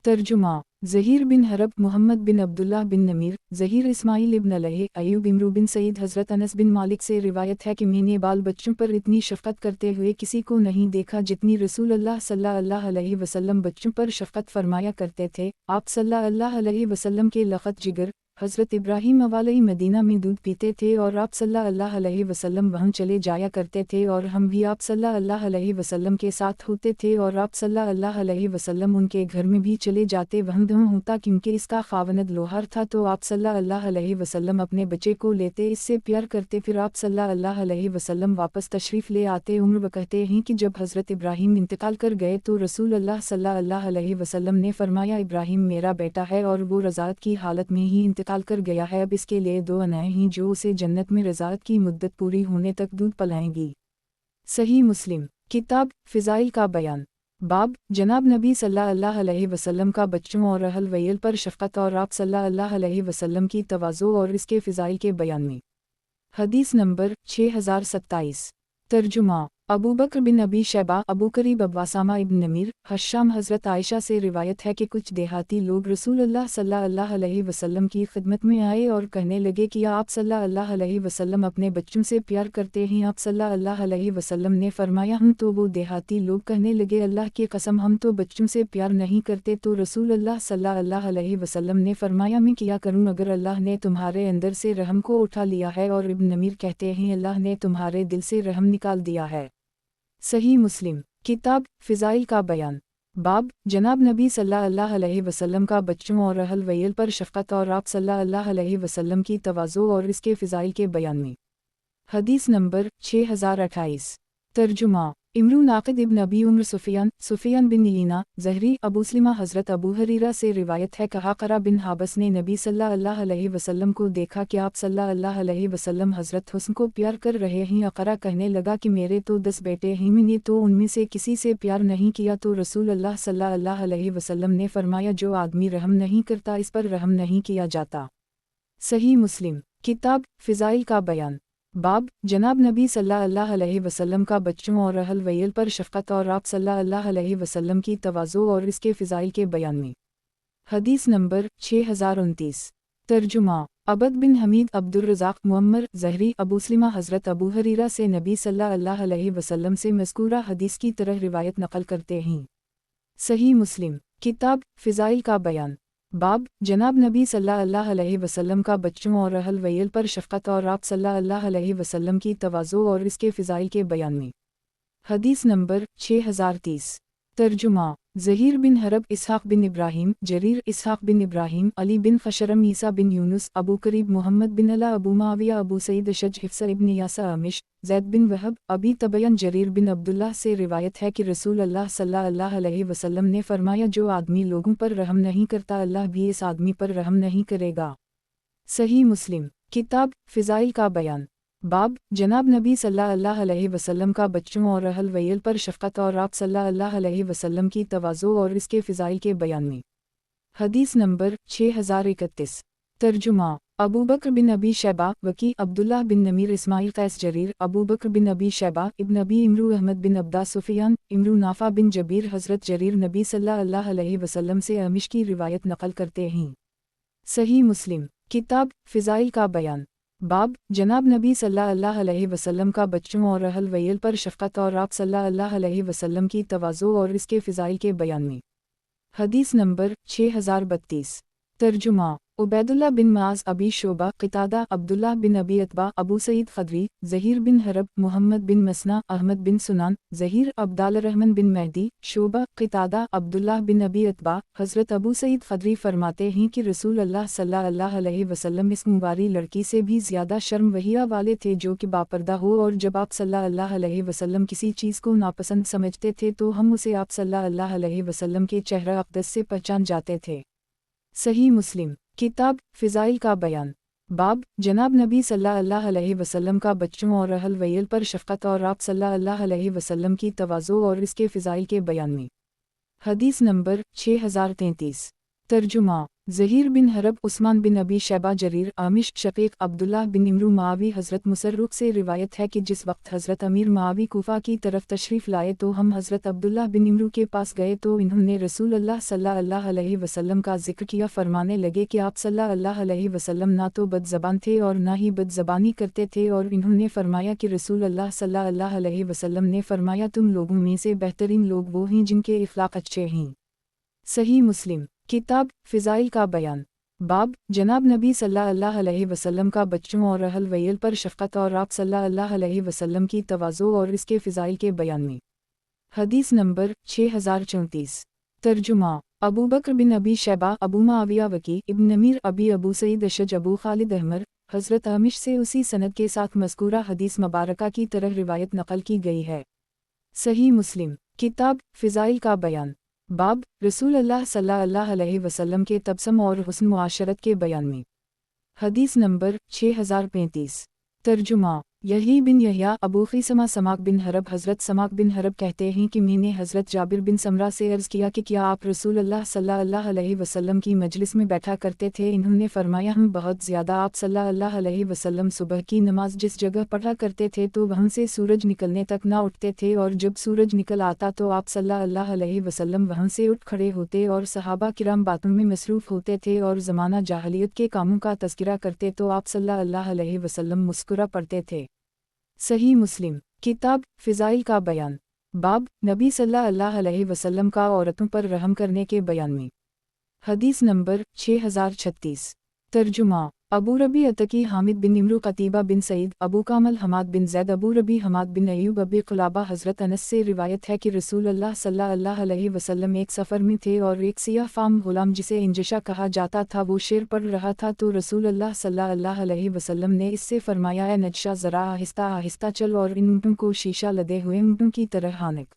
ترجمہ زہیر بن حرب محمد بن عبداللہ بن نمیر زہیر اسماعیل ابن علیہ ایوب عمرو بن سعید حضرت انس بن مالک سے روایت ہے کہ میں نے بال بچوں پر اتنی شفقت کرتے ہوئے کسی کو نہیں دیکھا جتنی رسول اللہ صلی اللہ علیہ وسلم بچوں پر شفقت فرمایا کرتے تھے۔ آپ صلی اللہ علیہ وسلم کے لخت جگر حضرت ابراہیم والی مدینہ میں دودھ پیتے تھے اور آپ صلی اللہ علیہ وسلم وہاں چلے جایا کرتے تھے اور ہم بھی آپ صلی اللہ علیہ وسلم کے ساتھ ہوتے تھے اور آپ صلی اللہ علیہ وسلم ان کے گھر میں بھی چلے جاتے، وہاں دھواں ہوتا کیونکہ اس کا خاوند لوہار تھا، تو آپ صلی اللہ علیہ وسلم اپنے بچے کو لیتے، اس سے پیار کرتے، پھر آپ صلی اللہ علیہ وسلم واپس تشریف لے آتے۔ عمر کہتے ہیں کہ جب حضرت ابراہیم انتقال کر گئے تو رسول اللہ صلی اللہ علیہ وسلم نے فرمایا ابراہیم میرا بیٹا ہے اور وہ رضاعت کی حالت میں ہی انتقال کر گیا ہے، اب اس کے لیے 2 انائیں ہیں جو اسے جنت میں رضاعت کی مدت پوری ہونے تک دودھ پلائیں گی۔ صحیح مسلم کتاب فضائل کا بیان باب جناب نبی صلی اللہ علیہ وسلم کا بچوں اور اہل ویل پر شفقت اور آپ صلی اللہ علیہ وسلم کی تواضع اور اس کے فضائل کے بیان میں۔ حدیث نمبر 6027 ترجمہ ابو بکر بن ابی شیبہ ابو قریب ابواسامہ ابن نمیر حشام حضرت عائشہ سے روایت ہے کہ کچھ دیہاتی لوگ رسول اللہ صلی اللہ علیہ وسلم کی خدمت میں آئے اور کہنے لگے کہ آپ صلی اللہ علیہ وسلم اپنے بچوں سے پیار کرتے ہیں۔ آپ صلی اللہ علیہ وسلم نے فرمایا ہم، تو وہ دیہاتی لوگ کہنے لگے اللہ کی قسم ہم تو بچوں سے پیار نہیں کرتے، تو رسول اللہ صلی اللہ علیہ وسلم نے فرمایا میں کیا کروں اگر اللہ نے تمہارے اندر سے رحم کو اٹھا لیا ہے، اور ابن نمیر کہتے ہیں اللہ نے تمہارے دل سے رحم نکال دیا ہے۔ صحیح مسلم کتاب فضائل کا بیان باب جناب نبی صلی اللہ علیہ وسلم کا بچوں اور اہل ویل پر شفقت اور آپ صلی اللہ علیہ وسلم کی تواضع اور اس کے فضائل کے بیان میں۔ حدیث نمبر 6028 ترجمہ امرو ناقد ابن ابی عمر سفیان بن عیینہ زہری ابو سلمہ حضرت ابو ہریرہ سے روایت ہے کہا قرہ بن حابس نے نبی صلی اللہ علیہ وسلم کو دیکھا کہ آپ صلی اللہ علیہ وسلم حضرت حسن کو پیار کر رہے ہیں۔ قرہ کہنے لگا کہ میرے تو 10 بیٹے ہیں، میں نے تو ان میں سے کسی سے پیار نہیں کیا، تو رسول اللہ صلی اللہ علیہ وسلم نے فرمایا جو آدمی رحم نہیں کرتا اس پر رحم نہیں کیا جاتا۔ صحیح مسلم کتاب فضائل کا بیان باب جناب نبی صلی اللہ علیہ وسلم کا بچوں اور اہل ویل پر شفقت اور آپ صلی اللہ علیہ وسلم کی تواضع اور اس کے فضائل کے بیان میں۔ حدیث نمبر 6029 ترجمہ عبد بن حمید عبد الرزاق معمر زہری ابو سلمہ حضرت ابو ہریرہ سے نبی صلی اللہ علیہ وسلم سے مذکورہ حدیث کی طرح روایت نقل کرتے ہیں۔ صحیح مسلم کتاب فضائل کا بیان बाब जनाब नबी सल्लल्लाहु अलैहि वसल्लम का बच्चों और अहल वैल पर शफ़क़त और आप सल्लल्लाहु अलैहि वसल्लम की तवाज़ो और इसके फ़िज़ाइल के बयान में। हदीस नंबर 6030। तर्जुमा ज़हीर बिन हरब इसहाक़ बिन इब्राहीम जरीर इसहाक़ बिन इब्राहीम अली बिन ख़शरम ईसा बिन यूनुस अबू करीब मोहम्मद बिन अला अबू माविया अबू सईद अशज हिफ्सा इब्न यासा अमिश ज़ैद बिन वहब अबी तबयन जरीर बिन अब्दुल्लाह से रिवायत है कि रसूल अल्लाह सल्लल्लाहु अलैहि वसल्लम ने फरमाया, जो आदमी लोगों पर रहम नहीं करता अल्लाह भी इस आदमी पर रहम नहीं करेगा। सही मुस्लिम। किताब फ़िज़ाइल का बयान। बाब जनाब नबी सल्लल्लाहु अलैहि वसल्लम का बच्चों और अहल वैल पर शफ़क़त और आप सल्लल्लाहु अलैहि वसल्लम की तवाज़ो और इसके फ़िज़ाइल के बयान में। हदीस नंबर 6031। तर्जुमा अबू बकर बिन अबी शैबा वकी अब्दुल्लाह बिन नमीर इस्माइल कैस जरीर अबू बकर बिन अबी शैबा इब्न अबी इमरू अहमद बिन अब्दा सुफियान इमरू नाफा बिन जबीर हज़रत जरीर नबी सल्लल्लाहु अलैहि वसल्लम से अमिश की रिवायत नक़ल करते हैं। सही मुस्लिम। किताब फ़िज़ाइल का बयान। बाब जनाब नबी सल्लल्लाहु अलैहि वसल्लम का बच्चों और अहल वैल पर शफ़क़त और आप सल्लल्लाहु अलैहि वसल्लम की तवाज़ो और इसके फ़िज़ाइल के बयान में। हदीस नंबर 6032। तर्जुमा उबैदुल्लाह बिन माज़ अबी शोबा क़तादा अब्दुल्लाह बिन अबी अतबा अबू सईद ख़दरी ज़हीर बिन हरब मोहम्मद बिन मसना अहमद बिन सुनान ज़हीर अब्दाल रहमान बिन महदी शोबा क़तादा अब्दुल्लाह बिन अबी अतबा हज़रत अबू सईद ख़दरी फरमाते हैं कि रसूल अल्लाह सल्लल्लाहु अलैहि वसल्लम इस मुबारी लड़की से भी ज़्यादा शर्म वहिया वाले थे जो कि बापर्दा हो, और जब आप सल्लल्लाहु अलैहि वसल्लम किसी चीज़ को नापसंद समझते थे तो हम उसे आप सल्लल्लाहु अलैहि वसल्लम के चेहरा अक़दस से पहचान जाते थे। सही मुस्लिम। किताब फ़िज़ाइल का बयान। बाब जनाब नबी सल्लल्लाहु अलैहि वसल्लम का बच्चों और अहल वैल पर शफ़क़त और आप सल्लल्लाहु अलैहि वसल्लम की तवाज़ो और इसके फ़िज़ाइल के बयान में। हदीस नंबर 6033। तर्जुमा ज़हीर बिन हरब उस्मान बिन अबी शैबा जरीर आमिश शक़ीक़ अब्दुल्लाह बिन इमरू मावी हज़रत मुसर्रुक़ से रिवायत है कि जिस वक्त हज़रत अमीर मावी कूफ़ा की तरफ तशरीफ़ लाए तो हम हज़रत अब्दुल्लाह बिन इमरू के पास गए तो इन्होंने रसूल अल्लाह सल्लल्लाहु अलैहि वसल्लम का ज़िक्र किया। फरमाने लगे कि आप सल्लल्लाहु अलैहि वसल्लम ना तो बदज़बान थे और ना ही बदज़बानी करते थे, और इन्होंने फरमाया कि रसूल अल्लाह सल्लल्लाहु अलैहि वसल्लम ने फरमाया, तुम लोगों में से बेहतरीन लोग वो हैं जिनके इख़लाक़ अच्छे हैं। सही मुस्लिम। किताब फ़िज़ाइल का बयान। बाब जनाब नबी सल्लल्लाहु अलैहि वसल्लम का बच्चों और अहल वैल पर शफ़क़त और आप सल्लल्लाहु अलैहि वसल्लम की तवाज़ो और इसके फ़िज़ाइल के बयान में। हदीस नंबर 6034। तर्जुमा अबू बकर बिन अबी शैबा अबू माविया वकी इब्न नमीर अबी अबू सईद अशज अबू खालिद अहमर हज़रत आमिश से उसी सनद के साथ मज़कूरा हदीस मुबारका की तरह रिवायत नक़ल की गई है। सही मुस्लिम। किताब फ़िज़ाइल का बयान। बाब रसूल अल्लाह सल्लल्लाहु अलैहि वसल्लम के तबसम और हुस्न मुआशरत के बयान में। हदीस नंबर 6035। तर्जुमा यही बिन यहया अबू ख़ीसमा समाक बिन हरब हज़रत समाक बिन हरब कहते हैं कि मैंने हज़रत जाबिर बिन समरा से अर्ज़ किया कि क्या आप रसूल अल्लाह सल्लल्लाहु अलैहि वसल्लम की मजलिस में बैठा करते थे। इन्होंने फरमाया, हम बहुत ज़्यादा। आप सल्लल्लाहु अलैहि वसल्लम सुबह की नमाज जिस जगह पढ़ा करते थे तो वहाँ से सूरज निकलने तक ना उठते थे, और जब सूरज निकल आता तो आप सल्लल्लाहु अलैहि वसल्लम वहाँ से उठ खड़े होते और सहाबा किराम बातों में मसरूफ़ होते थे, और ज़माना जाहलियत के कामों का तज़किरा करते तो आप सल्लल्लाहु अलैहि वसल्लम मुस्कुरा पड़ते थे। सही मुस्लिम। किताब फ़िज़ाइल का बयान। बाब नबी सल्लल्लाहु अलैहि वसल्लम का औरतों पर रहम करने के बयान में। हदीस नंबर 6036। तर्जुमा अबू रबी अतकी हामिद बिन इमरू कतीबा बिन सईद अबू कामल हमाद बिन ज़ैद अबू रबी हमाद बिन अयूब अबी क़ुलाबा हज़रत अनस से रिवायत है कि रसूल अल्लाह सल्लल्लाहु अलैहि वसल्लम एक सफ़र में थे और एक सियाह फ़ाम ग़ुलाम जिसे इंजशा कहा जाता था वो शेर पढ़ रहा था, तो रसूल अल्लाह सल्लल्लाहु अलैहि वसल्लम ने इससे फरमाया, ए नजशा ज़रा आहिस्ता आहिस्ता चल और इन ऊँटों को शीशा लदे हुए ऊँटों की तरह हानिक।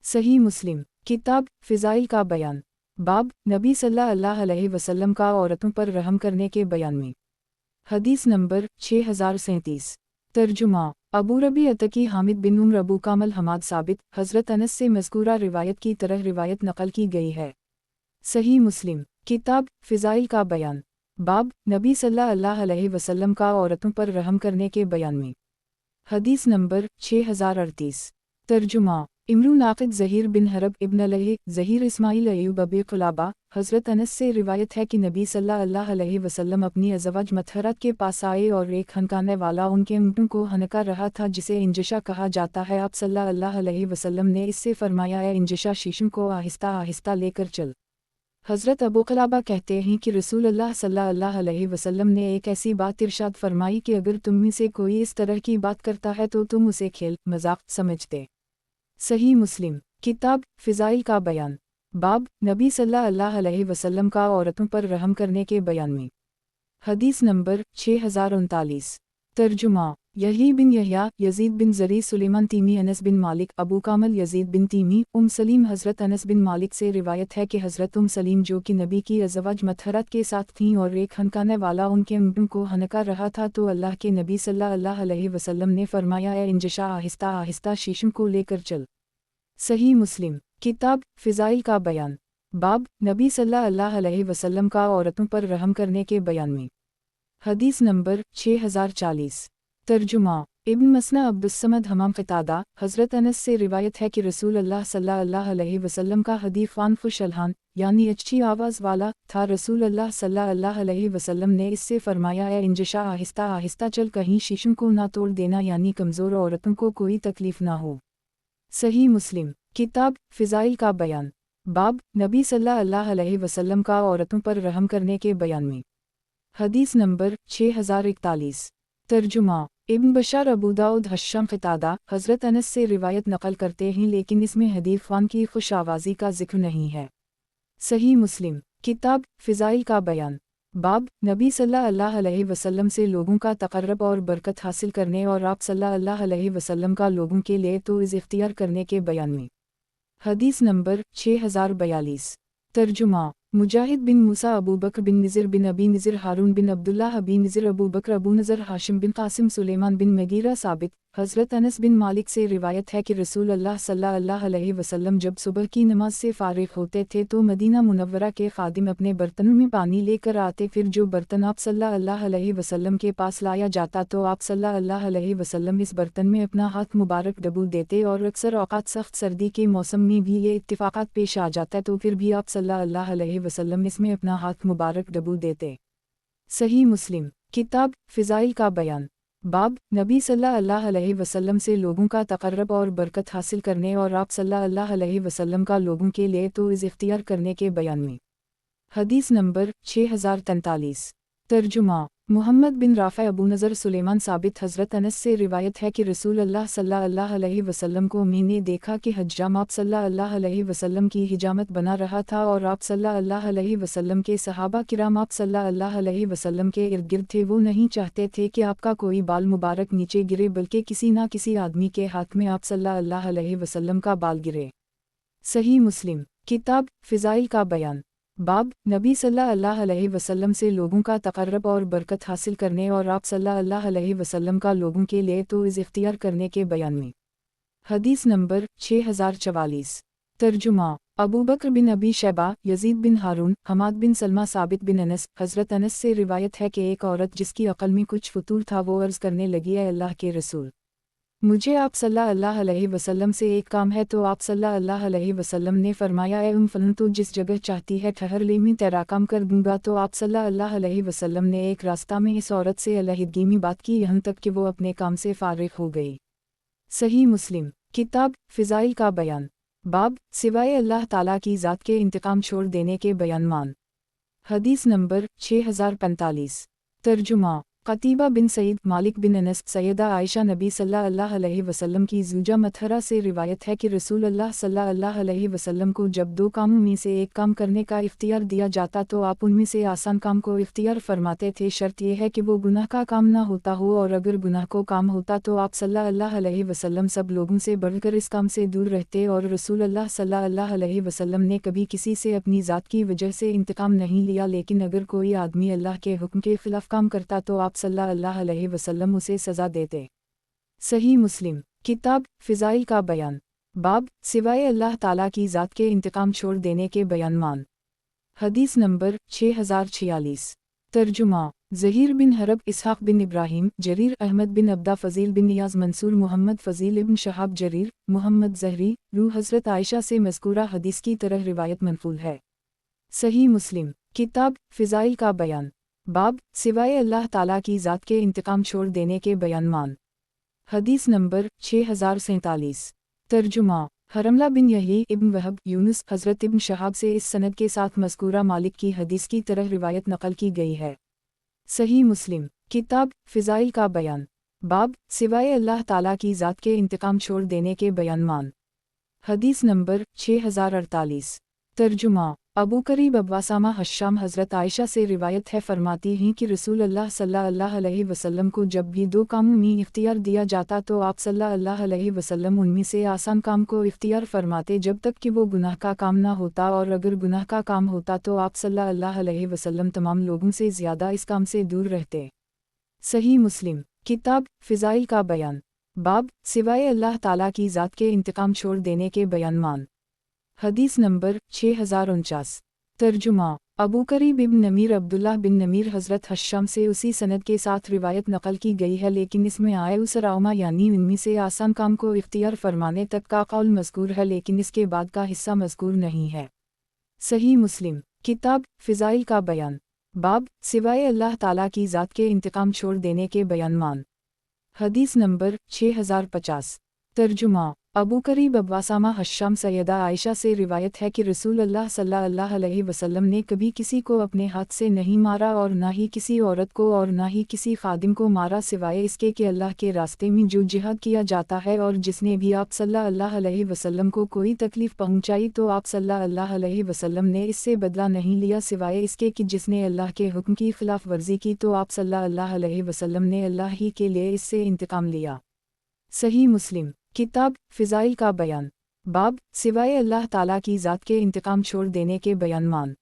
सही मुस्लिम। किताब फ़िज़ाइल का बयान। बाब नबी सल्लल्लाहु अलैहि वसल्लम का औरतों पर रहम करने के बयान में। हदीस नंबर 6037। तर्जुमा अबू रबी अतकी हामिद बिन उम्र अबू कामल हमाद साबित हज़रत अनस से मज़कूरा रिवायत की तरह रिवायत नक़ल की गई है। सही मुस्लिम। किताब फ़िज़ाइल का बयान। बाब नबी सल्लल्लाहु अलैहि वसल्लम का औरतों पर रहम करने के बयान में। हदीस नंबर 6038। तर्जुमा इमरू नाक़िद ज़हीर बिन हरब इब्न लही ज़हीर इस्माइल अयूब अबी क़ुलाबा हज़रत अनस से रिवायत है कि नबी सल्लल्लाहु अलैहि वसल्लम अपनी अज़वाज मतहरत के पास आए और एक हनकाने वाला उनके ऊँटों को हनका रहा था जिसे इंजशा कहा जाता है। आप सल्लल्लाहु अलैहि वसल्लम ने इससे फरमाया, ए इंजशा शीशों को आहिस्ता आहिस्ता लेकर चल। حضرت ابو قلابہ کہتے ہیں کہ رسول اللہ صلی اللہ علیہ وسلم نے ایک ایسی بات ارشاد فرمائی کہ اگر تم میں سے کوئی اس طرح کی بات کرتا ہے تو تم اسے کھیل مذاق سمجھتے۔ صحیح مسلم، کتاب فضائل کا بیان، باب نبی صلی اللہ علیہ وسلم کا عورتوں پر رحم کرنے کے بیان میں۔ حدیث نمبر 6039۔ ترجمہ: یحییٰ بن یحییٰ، یزید بن زری، سلیمان تیمی، انس بن مالک، ابو کامل یزید بن تیمی، سلیم۔ حضرت انس بن مالک سے روایت ہے کہ حضرت سلیم جو کہ نبی کی ازواج مطہرات کے ساتھ تھیں اور ایک ہنکانے والا ان کے اونٹوں کو ہنکا رہا تھا تو اللہ کے نبی صلی اللہ علیہ وسلم نے فرمایا، اے انجشا، آہستہ آہستہ شیشم کو لے کر چل۔ صحیح مسلم، کتاب فضائل کا بیان، باب نبی صلی اللہ علیہ وسلم کا عورتوں پر رحم کرنے کے بیان میں۔ حدیث نمبر 6040۔ ترجمہ: ابن مسنہ عبد الصمد حمام قتادہ۔ حضرت انس سے روایت ہے کہ رسول اللہ صلی اللہ علیہ وسلم کا حدیث خوش الحان یعنی اچھی آواز والا تھا۔ رسول اللہ صلی اللہ علیہ وسلم نے اس سے فرمایا، اے انجشا، آہستہ آہستہ چل، کہیں شیشم کو نہ توڑ دینا، یعنی کمزور عورتوں کو کوئی تکلیف نہ ہو۔ صحیح مسلم، کتاب فضائل کا بیان، باب نبی صلی اللہ علیہ وسلم کا عورتوں پر رحم کرنے کے بیان میں۔ حدیث نمبر 6041۔ ترجمہ: ابن بشار ابو داؤد حشام قتادہ۔ حضرت انس سے روایت نقل کرتے ہیں لیکن اس میں حدیث خوان کی خوش آوازی کا ذکر نہیں ہے۔ صحیح مسلم، کتاب فضائل کا بیان، باب نبی صلی اللہ علیہ وسلم سے لوگوں کا تقرب اور برکت حاصل کرنے اور آپ صلی اللہ علیہ وسلم کا لوگوں کے لیے توعظ اختیار کرنے کے بیان میں۔ حدیث نمبر 6042۔ ترجمہ: مجاہد بن موسیٰ، ابو بکر بن نذر بن ابی نذر، ہارون بن عبداللہ ابی نذر، ابو بکر ابو نذر، ہاشم بن قاسم، سلیمان بن مغیرہ، ثابت۔ حضرت انس بن مالک سے روایت ہے کہ رسول اللہ صلی اللہ علیہ وسلم جب صبح کی نماز سے فارغ ہوتے تھے تو مدینہ منورہ کے خادم اپنے برتنوں میں پانی لے کر آتے، پھر جو برتن آپ صلی اللہ علیہ وسلم کے پاس لایا جاتا تو آپ صلی اللہ علیہ وسلم اس برتن میں اپنا ہاتھ مبارک ڈبو دیتے، اور اکثر اوقات سخت سردی کے موسم میں بھی یہ اتفاقات پیش آ جاتا تو پھر بھی آپ صلی اللہ علیہ وسلم اس میں اپنا ہاتھ مبارک ڈبو دیتے۔ صحیح مسلم، کتاب فضائل کا بیان، باب نبی صلی اللہ علیہ وسلم سے لوگوں کا تقرب اور برکت حاصل کرنے اور آپ صلی اللہ علیہ وسلم کا لوگوں کے لیے توعظ اختیار کرنے کے بیان میں۔ حدیث نمبر 6043۔ ترجمہ: محمد بن رافع، ابو نذر، سلیمان، ثابت۔ حضرت انس سے روایت ہے کہ رسول اللہ صلی اللہ علیہ وسلم کو میں نے دیکھا کہ حجام آپ صلی اللہ علیہ وسلم کی حجامت بنا رہا تھا، اور آپ صلی اللہ علیہ وسلم کے صحابہ کرام آپ صلی اللہ علیہ وسلم کے ارد گرد تھے۔ وہ نہیں چاہتے تھے کہ آپ کا کوئی بال مبارک نیچے گرے، بلکہ کسی نہ کسی آدمی کے ہاتھ میں آپ صلی اللہ علیہ وسلم کا بال گرے۔ صحیح مسلم، کتاب فضائل کا بیان، باب نبی صلی اللہ علیہ وسلم سے لوگوں کا تقرب اور برکت حاصل کرنے اور آپ صلی اللہ علیہ وسلم کا لوگوں کے لیے توعظ اختیار کرنے کے بیان میں۔ حدیث نمبر 6044۔ ترجمہ: ابو بکر بن ابی شیبہ، یزید بن ہارون، حماد بن سلمہ، ثابت بن انس۔ حضرت انس سے روایت ہے کہ ایک عورت جس کی عقل میں کچھ فطور تھا وہ عرض کرنے لگی، اے اللہ کے رسول، مجھے آپ صلی اللہ علیہ وسلم سے ایک کام ہے، تو آپ صلی اللہ علیہ وسلم نے فرمایا، اے فلان، تو جس جگہ چاہتی ہے ٹھہر لے، میں تیرا کام کر دوں گا۔ تو آپ صلی اللہ علیہ وسلم نے ایک راستہ میں اس عورت سے علیحدگی میں بات کی، یہاں تک کہ وہ اپنے کام سے فارغ ہو گئی۔ صحیح مسلم، کتاب فضائل کا بیان، باب سوائے اللہ تعالیٰ کی ذات کے انتقام چھوڑ دینے کے بیان مان۔ حدیث نمبر 6045۔ ترجمہ: قتیبہ بن سعید، مالک بن انس، سیدہ عائشہ نبی صلی اللہ علیہ وسلم کی زوجہ مطہرہ سے روایت ہے کہ رسول اللہ صلی اللہ علیہ وسلم کو جب دو کاموں میں سے ایک کام کرنے کا اختیار دیا جاتا تو آپ ان میں سے آسان کام کو اختیار فرماتے تھے، شرط یہ ہے کہ وہ گناہ کا کام نہ ہوتا ہو، اور اگر گناہ کو کام ہوتا تو آپ صلی اللہ علیہ وسلم سب لوگوں سے بڑھ کر اس کام سے دور رہتے، اور رسول اللہ صلی اللہ علیہ وسلم نے کبھی کسی سے اپنی ذات کی وجہ سے انتقام نہیں لیا، لیکن اگر کوئی آدمی اللہ کے حکم کے خلاف کام کرتا تو آپ صلی اللہ علیہ وسلم اسے سزا دیتے۔ صحیح مسلم، کتاب فضائل کا بیان، باب سوائے اللہ تعالیٰ کی ذات کے انتقام چھوڑ دینے کے بیان مان۔ حدیث نمبر 6046۔ ترجمہ: زہیر بن حرب، اسحاق بن ابراہیم، جریر احمد بن عبدہ، فضیل بن نیاز، منصور محمد فضیل ابن شہاب، جریر محمد زہری، روح حضرت عائشہ سے مذکورہ حدیث کی طرح روایت منقول ہے۔ صحیح مسلم، کتاب فضائل کا بیان، باب سوائے اللہ تعالیٰ کی ذات کے انتقام چھوڑ دینے کے بیان مان۔ حدیث نمبر 6047۔ ترجمہ: हरमला बिन यही इब्न वहब यूनुस हज़रत इब्न शहाब से इस सनद के साथ मज़कूरा मालिक की हदीस की तरह रिवायत नकल की गई है। सही मुस्लिम किताब फ़िज़ाइल का बयान बाब सिवाय अल्लाह ताला की ज़ात के इंतकाम छोड़ देने के बयान। हदीस नंबर 6048। तर्जुमा अबू करीब अब्बासामा हश्शाम हज़रत आयशा से रिवायत है, फरमाती हैं कि रसूल अल्लाह सल्लल्लाहु अलैहि वसल्लम को जब भी दो कामों में इख्तियार दिया जाता तो आप सल्लल्लाहु अलैहि वसल्लम उनमें से आसान काम को इख्तियार फरमाते जब तक कि वो गुनाह का काम ना होता, और अगर गुनाह का काम होता तो आप सल्लल्लाहु अलैहि वसल्लम तमाम लोगों से ज़्यादा इस काम से दूर रहते। सही मुस्लिम किताब फ़िज़ाइल का बयान बाब सिवाय अल्लाह ताला की ज़ात के इंतकाम छोड़ देने के बयान। हदीस नंबर 6049। तर्जुमा अबू करीब इब्न नमीर अब्दुल्लाह बिन नमीर हज़रत हश्शाम से उसी सनद के साथ रिवायत नकल की गई है, लेकिन इसमें आए उस राउमा यानी उनमें से आसान काम को इख्तियार फरमाने तक का कौल मज़कूर है, लेकिन इसके बाद का हिस्सा मज़कूर नहीं है। सही मुस्लिम किताब फ़िज़ाइल का बयान बाब सिवाय अल्लाह ताला की ज़ात के इंतकाम छोड़ देने के बयान। हदीस नंबर 6050। तर्जुमा अबू करीब अब्बासामा हश्शाम सैयदा आयशा से रिवायत है कि रसूल अल्लाह सल्लल्लाहु अलैहि वसल्लम ने कभी किसी को अपने हाथ से नहीं मारा और ना ही किसी औरत को और ना ही किसी खादिम को मारा, सिवाय इसके कि अल्लाह के रास्ते में जो जिहाद किया जाता है, और जिसने भी आप सल्लल्लाहु अलैहि वसल्लम को कोई तकलीफ़ पहुंचाई तो आप सल्लल्लाहु अलैहि वसल्लम ने इससे बदला नहीं लिया, सिवाय इसके कि जिसने अल्लाह के हुक्म की खिलाफ वर्जी की तो आप सल्लल्लाहु अलैहि वसल्लम ने अल्लाह ही के लिए इससे इंतकाम लिया। सही मुस्लिम किताब फ़िज़ाइल का बयान बाब सिवाय अल्लाह ताला की ज़ात के इंतकाम छोड़ देने के बयान।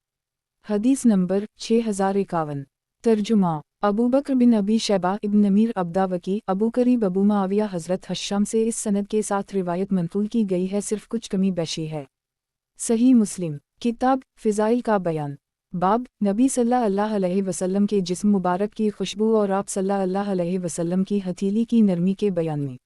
हदीस नंबर 6051। तर्जुमा अबू बकर बिन अबी शैबा इब्न नमीर अब्दावकी अबू करीब अबू माविया हज़रत हश्शाम से इस सनद के साथ रिवायत मंक़ूल की गई है, सिर्फ कुछ कमी बेशी है। सही मुस्लिम किताब फ़िज़ाइल का बयान बाब नबी सल्लल्लाहु अलैहि वसल्लम के जिस्म मुबारक की खुशबू और आप सल्लल्लाहु अलैहि वसल्लम की हथेली की नरमी के बयान में।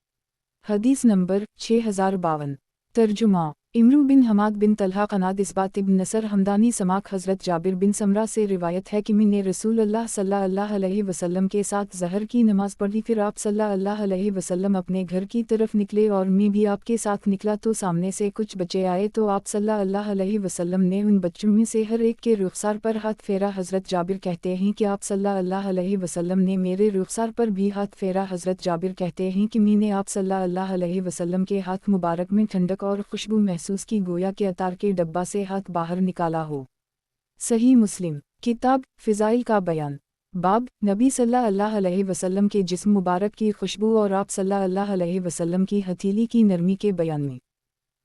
हदीस नंबर 6052। तर्जुमा इमरू बिन हमाद बिन तलहा कनाद इसबात इब्न नसर हमदानी समाक हज़रत जाबिर बिन समरा से रिवायत है कि मैंने रसूल अल्लाह सल्लल्लाहु अलैहि वसल्लम के साथ ज़हर की नमाज़ पढ़ी, फिर आप सल्लल्लाहु अलैहि वसल्लम अपने घर की तरफ निकले और मैं भी आपके साथ निकला, तो सामने से कुछ बच्चे आए तो आप सल्लल्लाहु अलैहि वसल्लम ने उन बच्चों में से हर एक के रुखसार पर हाथ फेरा। हज़रत जाबिर कहते हैं कि आप सल्लल्लाहु अलैहि वसल्लम ने मेरे रुखसार पर भी हाथ फेरा। हज़रत जाबिर कहते हैं कि मैंने आप सल्लल्लाहु अलैहि वसल्लम के हाथ मुबारक में ठंडक और खुशबू महसूस की, गोया के अतार के डब्बा से हाथ बाहर निकाला हो। सही मुस्लिम किताब फ़िज़ाइल का बयान बाब नबी सल्लल्लाहु अलैहि वसल्लम के जिस्म मुबारक की खुशबू और आप सल्लल्लाहु अलैहि वसल्लम की हथेली की नरमी के बयान में।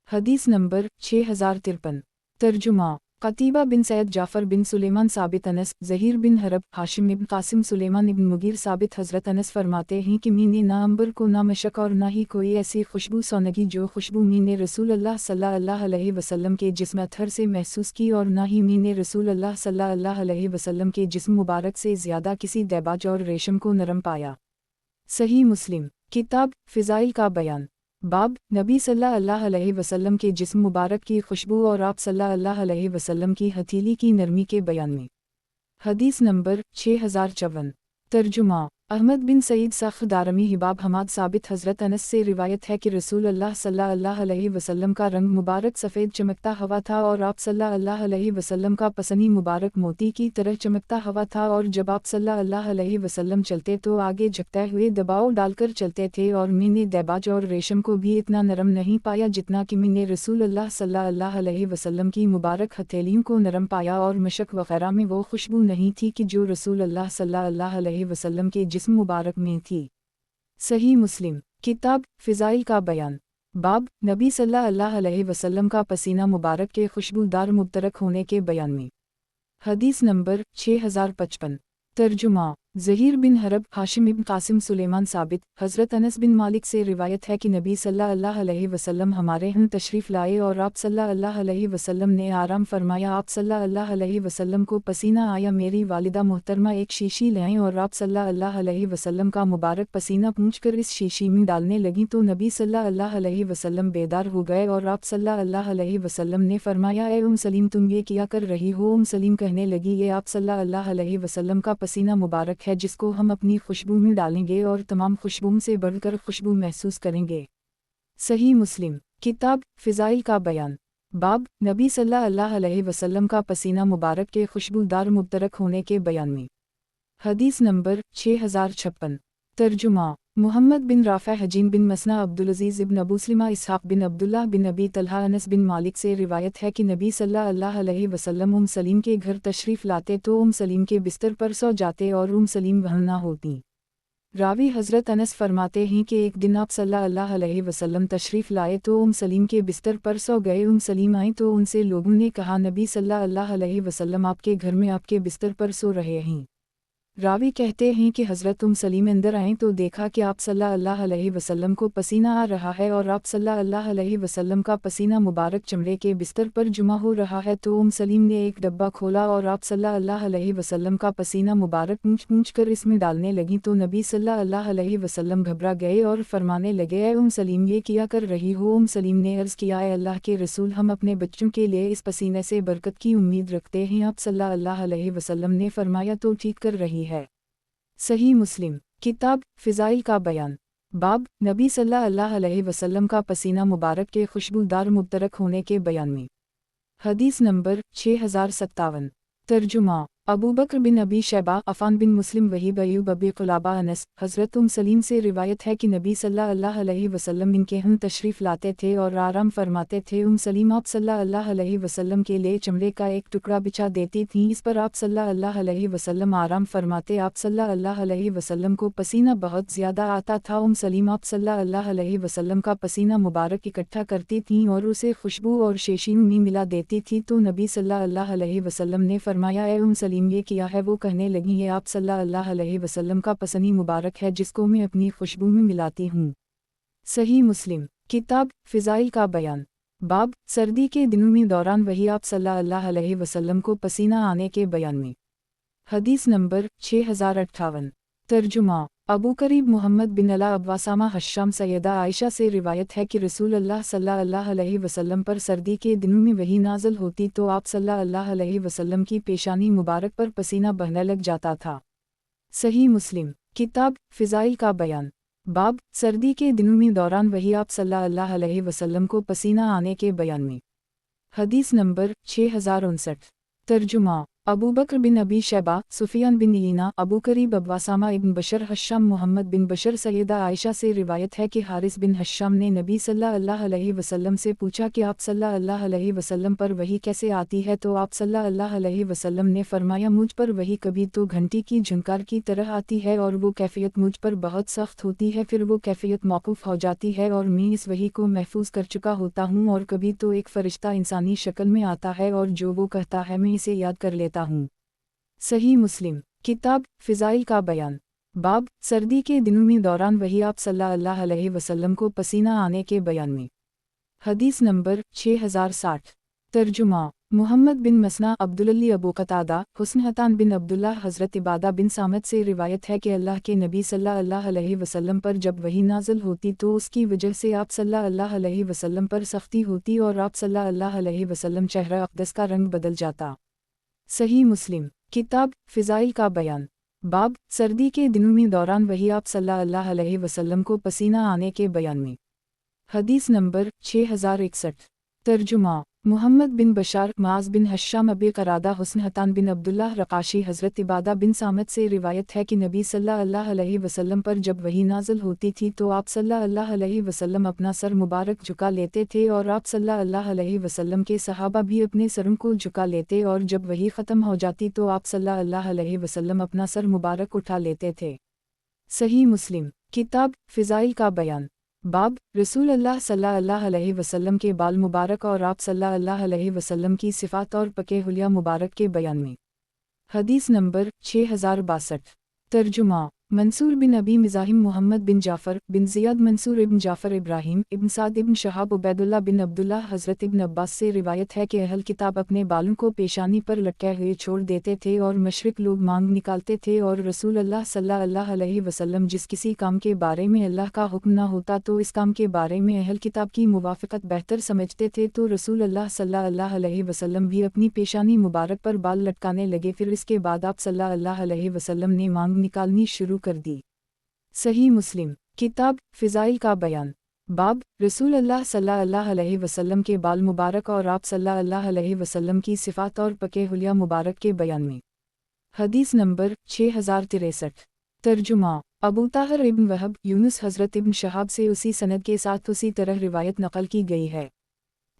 हदीस नंबर 6053। तर्जुमा क़तीबा बिन सैयद जाफ़र बिन सुलेमान साबित अनस ज़हीर बिन हरब हाशिम इब्न कासिम सुलेमान इब्न मुगीर साबित हज़रत अनस फरमाते हैं कि मैंने ना अंबर को ना मशक और ना ही कोई ऐसी खुशबू सौनगी जो खुशबू मैंने रसूल अल्लाह सल्लल्लाहु अलैहि वसल्लम के जिस्म अतहर से महसूस की, और ना ही मैंने रसूल अल्लाह सल्लल्लाहु अलैहि वसल्लम के जिस्म मुबारक से ज़्यादा किसी दैबाज और रेशम को नरम पाया। सही मुस्लिम किताब फ़िज़ाइल का बयान बाब नबी सल्लल्लाहु अलैहि वसल्लम के जिस्म मुबारक की खुशबू और आप सल्लल्लाहु अलैहि वसल्लम की हथेली की नरमी के बयान में। हदीस नंबर 6054। तर्जुमा अहमद बिन सईद सख दारमी हिबाब हमाद साबित हज़रत अनस से रिवायत है कि रसूल अल्लाह सल्लल्लाहु अलैहि वसल्लम का रंग मुबारक सफ़ेद चमकता हवा था, और आप सल्लल्लाहु अलैहि वसल्लम का पसनी मुबारक मोती की तरह चमकता हवा था, और जब आप सल्लल्लाहु अलैहि वसल्लम चलते तो आगे झुकते हुए दबाव डालकर चलते थे, और मैंने दैबाज और रेशम को भी इतना नरम नहीं पाया जितना कि मैंने रसूल अल्लाह सल्लल्लाहु अलैहि वसल्लम की मुबारक हथेलियों को नरम पाया, और मशक वगैरह में वो खुशबू नहीं थी कि जो रसूल अल्लाह सल्लल्लाहु अलैहि वसल्लम के जिस्म मुबारक में थी। सही मुस्लिम किताब फ़िज़ाइल का बयान बाब नबी सल्लल्लाहु अलैहि वसल्लम का पसीना मुबारक के खुशबूदार मुबतरक होने के बयान में। हदीस नंबर 6055। तर्जुमा ज़हीर बिन हरब हाशिम इब्न कासिम सुलेमान साबित हज़रत अनस बिन मालिक से रिवायत है कि नबी सल्लल्लाहु अलैहि वसल्लम हमारे यहाँ तशरीफ़ लाए और आप सल्लल्लाहु अलैहि वसल्लम ने आराम फरमाया। आप सल्लल्लाहु अलैहि वसल्लम को पसीना आया, मेरी वालिदा मोहतरमा एक शीशी लाएं और आप सल्लल्लाहु अलैहि वसल्लम का मुबारक पसीना पूंछकर इस शीशी में डालने लगी, तो नबी सल्लल्लाहु अलैहि वसल्लम बेदार हो गए और आप सल्लल्लाहु अलैहि वसल्लम ने फरमाया, ए सलीम तुम ये क्या कर रही हो? सलीम कहने लगी, ये आप सल्लल्लाहु अलैहि वसल्लम का पसीना मुबारक है जिसको हम अपनी खुशबू में डालेंगे और तमाम खुशबू से बढ़कर खुशबू महसूस करेंगे। सही मुस्लिम किताब फ़िज़ाइल का बयान। बाब नबी सल्लल्लाहु अलैहि वसल्लम का पसीना मुबारक के खुशबूदार मुबतरक होने के बयान में। हदीस नंबर 6056। तर्जुमा मुहम्मद बिन राफ़ा हजीन बिन मसना अब्दुल-अज़ीज़ इब्न अबू सलिमा इसहाक़ बिन अब्दुल्लाह बिन अबी तलहा अनस बिन मालिक से रिवायत है कि नबी सल्लल्लाहु अलैहि वसल्लम सलीम के घर तशरीफ़ लाते तो सलीम के बिस्तर पर सो जाते और सलीम वहाँ ना होती। रावी हज़रत अनस फरमाते हैं कि एक दिन आप सल्लल्लाहु अलैहि वसल्लम तशरीफ़ लाए तो सलीम के बिस्तर पर सो गए। सलीम आए तो उनसे लोगों ने कहा, नबी सल्लल्लाहु अलैहि वसल्लम आपके घर में आपके बिस्तर पर सो रहे हैं। रावी कहते हैं कि हज़रत सलीम अंदर आए तो देखा कि आप सल्लल्लाहु अलैहि वसल्लम को पसीना आ रहा है और आप सल्लल्लाहु अलैहि वसल्लम का पसीना मुबारक चमड़े के बिस्तर पर जुमा हो रहा है। तो सलीम ने एक डब्बा खोला और आप सल्लल्लाहु अलैहि वसल्लम का पसीना मुबारक पूंछ कर इसमें डालने लगी तो नबी सल्लल्लाहु अलैहि वसल्लम घबरा गए और फरमाने लगे, ऐ सलीम ये क्या कर रही हो? सलीम ने अर्ज़ किया, ऐ अल्लाह के रसूल, हम अपने बच्चों के लिए इस पसीने से बरकत की उम्मीद रखते हैं। आप सल्लल्लाहु अलैहि वसल्लम ने फरमाया तो ठीक कर रही है। सही मुस्लिम। किताब फ़िज़ाइल का बयान। बाब नबी सल्लल्लाहु अलैहि वसल्लम का पसीना मुबारक के खुशबूदार मुबतरक होने के बयान में। हदीस नंबर 6057। तर्जुमा अबू बकर बिन अबी शैबा, अफ़ान बिन मुस्लिम, वहीब, अय्यूब, अबी क़ुलाबा, अनस। हज़रत सलीम से रिवायत है कि नबी सल्लल्लाहु अलैहि वसल्लम इनके हम तशरीफ़ लाते थे और आराम फरमाते थे। सलीम आप सल्लल्लाहु अलैहि वसल्लम के लिए चमड़े का एक टुकड़ा बिछा देती थीं, इस पर आप सल्लल्लाहु अलैहि वसल्लम आराम फरमाते। आप सल्लल्लाहु अलैहि वसल्लम को पसीना बहुत ज़्यादा आता था। सलीम आप सल्लल्लाहु अलैहि वसल्लम का पसीना मुबारक इकट्ठा करती थीं और उसे खुशबू और शेशीन में मिला देती थी। तो नबी सल्लल्लाहु अलैहि वसल्लम ने फरमाया, ऐ सलीम ये किया है? वो कहने लगी, ये आप सल्लल्लाहु अलैहि वसल्लम का पसनी मुबारक है जिसको मैं अपनी खुशबू में मिलाती हूँ। सही मुस्लिम। किताब फ़िज़ाइल का बयान। बाब सर्दी के दिनों में दौरान वही आप सल्लल्लाहु अलैहि वसल्लम को पसीना आने के बयान में। हदीस नंबर 6058। तर्जुमा अबू करीब मोहम्मद बिन अला अब्वासामा हश्शाम सैयदा आयशा से रिवायत है कि रसूल अल्लाह सल्लल्लाहु अलैहि वसल्लम पर सर्दी के दिनों में वही नाज़िल होती तो आप सल्लल्लाहु अलैहि वसल्लम की पेशानी मुबारक पर पसीना बहने लग जाता था। सही मुस्लिम। किताब फ़िज़ाइल का बयान। बाब सर्दी के दिनों में दौरान वही आप सल्लल्लाहु अलैहि वसल्लम को पसीना आने के बयान में। हदीस नंबर 6059। तर्जुमा अबू बकर बिन अबी शैबा, सुफियान बिन यीना, अबू करीब अब्वासामा इब्न बशर, हश्शाम मोहम्मद बिन बशर, सैयदा आयशा से रिवायत है कि हारिस बिन हश्शाम ने नबी सल्लल्लाहु अलैहि वसल्लम से पूछा कि आप सल्लल्लाहु अलैहि वसल्लम पर वही कैसे आती है? तो आप सल्लल्लाहु अलैहि वसल्लम ने फरमाया, मुझ पर वही कभी तो घंटी की झंकार की तरह आती है और वो कैफियत मुझ पर बहुत सख्त होती है, फिर वो कैफियत मौकूफ़ हो जाती है और मैं इस वही को महफूज कर चुका होता हूँ, और कभी तो एक फ़रिश्ता इंसानी शक्ल में आता है और जो वो कहता है मैं इसे याद कर लेता हूँ। सही मुस्लिम। किताब फ़िज़ाइल का बयान। बाब सर्दी के दिनों में दौरान वही आप सल्लल्लाहु अलैहि वसल्लम को पसीना आने के बयान में। हदीस नंबर 6060। तर्जुमा मुहम्मद बिन मसना, अब्दुल्ली, अबू क़तादा, हुस्न हतान बिन अब्दुल्लाह, हज़रत इबादा बिन सामत से रिवायत है कि अल्लाह के नबी सल्लल्लाहु अलैहि वसल्लम पर जब वही नाज़िल होती तो उसकी वजह से आप सल्लल्लाहु अलैहि वसल्लम पर सख्ती होती और आप सल्लल्लाहु अलैहि वसल्लम चेहरा अक़दस का रंग बदल जाता। सही मुस्लिम। किताब फ़िज़ाइल का बयान। बाब सर्दी के दिनों में दौरान वही आप सल्लल्लाहु अलैहि वसल्लम को पसीना आने के बयान में। हदीस नंबर 6061। तर्जुमा मुहम्मद बिन बशार, माज़ बिन हश्शाम, अबी क़रादा, हुस्न हतान बिन अब्दुल्लाह रक़ाशी, हज़रत इबादा बिन सामत से रिवायत है कि नबी सल्लल्लाहु अलैहि वसल्लम पर जब वही नाज़िल होती थी तो आप सल्लल्लाहु अलैहि वसल्लम अपना सर मुबारक झुका लेते थे और आप सल्लल्लाहु अलैहि वसल्लम के सहाबा भी अपने सरों को झुका लेते और जब वही ख़त्म हो जाती तो आप सल्लल्लाहु अलैहि वसल्लम अपना सर मुबारक उठा लेते थे। सही मुस्लिम। किताब फ़िज़ाइल का बयान। बाब रसूल अल्लाह सल्लल्लाहु अलैहि वसल्लम के बाल मुबारक और आप सल्लल्लाहु अलैहि वसल्लम की सिफ़ात और पके हुलिया मुबारक के बयान में। हदीस नंबर 6062। तर्जुमा मंसूर बिन अबी मिज़ाहिम, मोहम्मद बिन जाफ़र बिन ज़ियाद, मंसूर इब्न जाफ़र, इब्राहीम इब्न साद इब्न शहाब, उबैदुल्लाह बिन अब्दुल्लाह, हज़रत इब्न अब्बास से रिवायत है कि अहल किताब अपने बालों को पेशानी पर लटके हुए छोड़ देते थे और मशरिक लोग मांग निकालते थे, और रसूल अल्लाह सल्लल्लाहु अलैहि वसल्लम जिस किसी काम के बारे में अल्लाह का हुक्म न होता तो इस काम के बारे में अहल किताब की मुवाफ़क़त बेहतर समझते थे, तो रसूल अल्लाह सल्लल्लाहु अलैहि वसल्लम भी अपनी पेशानी मुबारक पर बाल लटकाने लगे। फिर इसके बाद आप सल्लल्लाहु अलैहि वसल्लम ने मांग निकालनी शुरू कर दी। सही मुस्लिम। किताब फ़िज़ाइल का बयान। बाब रसूल अल्लाह सल्लल्लाहु अलैहि वसल्लम के बाल मुबारक और आप सल्लल्लाहु अलैहि वसल्लम की सिफ़ात और पके हुलिया मुबारक के बयान में। हदीस नंबर 6063। तर्जुमा अबू ताहिर इब्न वहब यूनुस हज़रत इब्न शहाब से उसी सनद के साथ उसी तरह रिवायत नकल की गई है।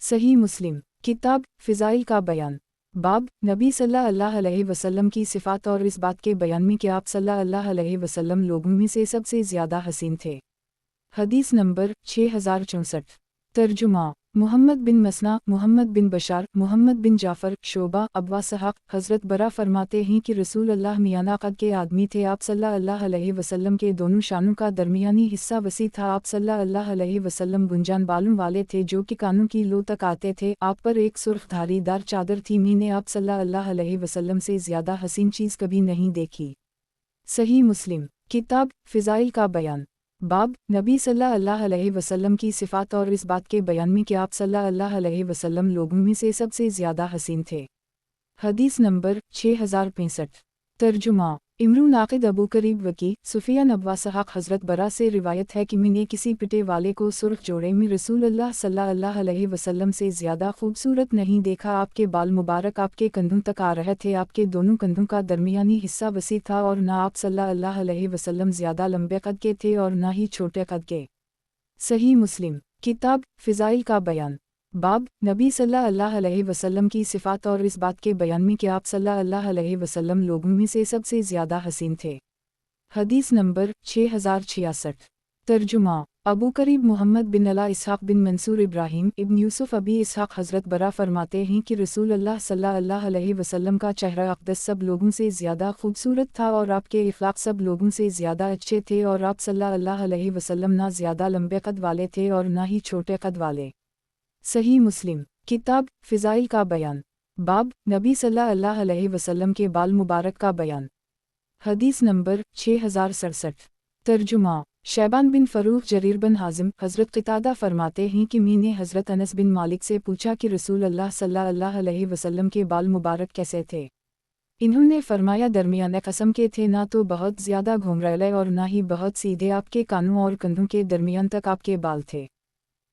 सही मुस्लिम किताब फ़िज़ाइल का बयान। बाब नबी सल्लल्लाहु अलैहि वसल्लम की सिफ़ात और इस बात के बयान में कि आप सल्लल्लाहु अलैहि वसल्लम लोगों में से सबसे ज़्यादा हसीन थे। हदीस नंबर 6064। तर्जुमा मोहम्मद बिन मसना, मोहम्मद बिन बशार, मोहम्मद बिन जाफ़र, शोबा, अब्वा सहाक़ हज़रत बरा फरमाते हैं कि रसूल अल्लाह मियाना कद के आदमी थे। आप सल्लल्लाहु अलैहि वसल्लम के दोनों शानों का दरमियानी हिस्सा वसी था। आप सल्लल्लाहु अलैहि वसल्लम गुंजान बालों वाले थे जो कि कानों की लो तक आते थे। आप पर एक सुर्ख धारीदार चादर थी। मैंने आप सल्लल्लाहु अलैहि वसल्लम से ज़्यादा हसीन चीज़ कभी नहीं देखी। सही मुस्लिम किताब फ़िज़ाइल का बयान। बाब नबी सल्लल्लाहु अलैहि वसल्लम की सिफ़ात और इस बात के बयान में कि आप सल्लल्लाहु अलैहि वसल्लम लोगों में से सबसे ज़्यादा हसीन थे। हदीस नंबर 6065। तर्जुमा इमरू नाक़िद अबू करीब वकी सुफियान अब्वा सहाक़ हज़रत बरा से रिवायत है कि मैंने किसी पिटे वाले को सुर्ख जोड़े में रसूल अल्लाह सल्लल्लाहु अलैहि वसल्लम से ज़्यादा खूबसूरत नहीं देखा। आपके बाल मुबारक आपके कंधों तक आ रहे थे। आपके दोनों कंधों का दरमियानी हिस्सा वसी था और ना आप सल्लल्लाहु अलैहि वसल्लम ज़्यादा लंबे कद के थे और ना ही छोटे कद के। सही मुस्लिम किताब फ़िज़ाइल का बयान। बाब नबी सल्लल्लाहु अलैहि वसल्लम की सिफ़ात और इस बात के बयान में कि आप सल्लल्लाहु अलैहि वसल्लम लोगों में से सबसे ज़्यादा हसीन थे। हदीस नंबर 6066। तर्जुमा अबू करीब मोहम्मद बिन अला इसहाक़ बिन मंसूर इब्राहीम इब्न यूसुफ अबी इसहाक़ हज़रत बरा फरमाते हैं कि रसूल अल्लाह सल्लल्लाहु अलैहि वसल्लम का चेहरा अक़दस सब लोगों से ज़्यादा खूबसूरत था और आपके इख़लाक़ सब लोगों से ज़्यादा अच्छे थे और आप सल्लल्लाहु अलैहि वसल्लम ना ज़्यादा लंबे कद वाले थे और ना ही छोटे कद वाले। सही मुस्लिम किताब फ़िज़ाइल का बयान। बाब नबी सल्लल्लाहु अलैहि वसल्लम के बाल मुबारक का बयान। हदीस नंबर 6067। तर्जुमा शैबान बिन फ़रूख़ जरीर बिन हाज़िम हज़रत क़तादा फरमाते हैं कि मैंने हज़रत अनस बिन मालिक से पूछा कि रसूल अल्लाह सल्लल्लाहु अलैहि वसल्लम के बाल मुबारक कैसे थे। इन्होंने फरमाया दरमियाने कस्म के थे, ना तो बहुत ज़्यादा घुंघरैले और ना ही बहुत सीधे। आपके कानों और कंधों के दरमियान तक आपके बाल थे।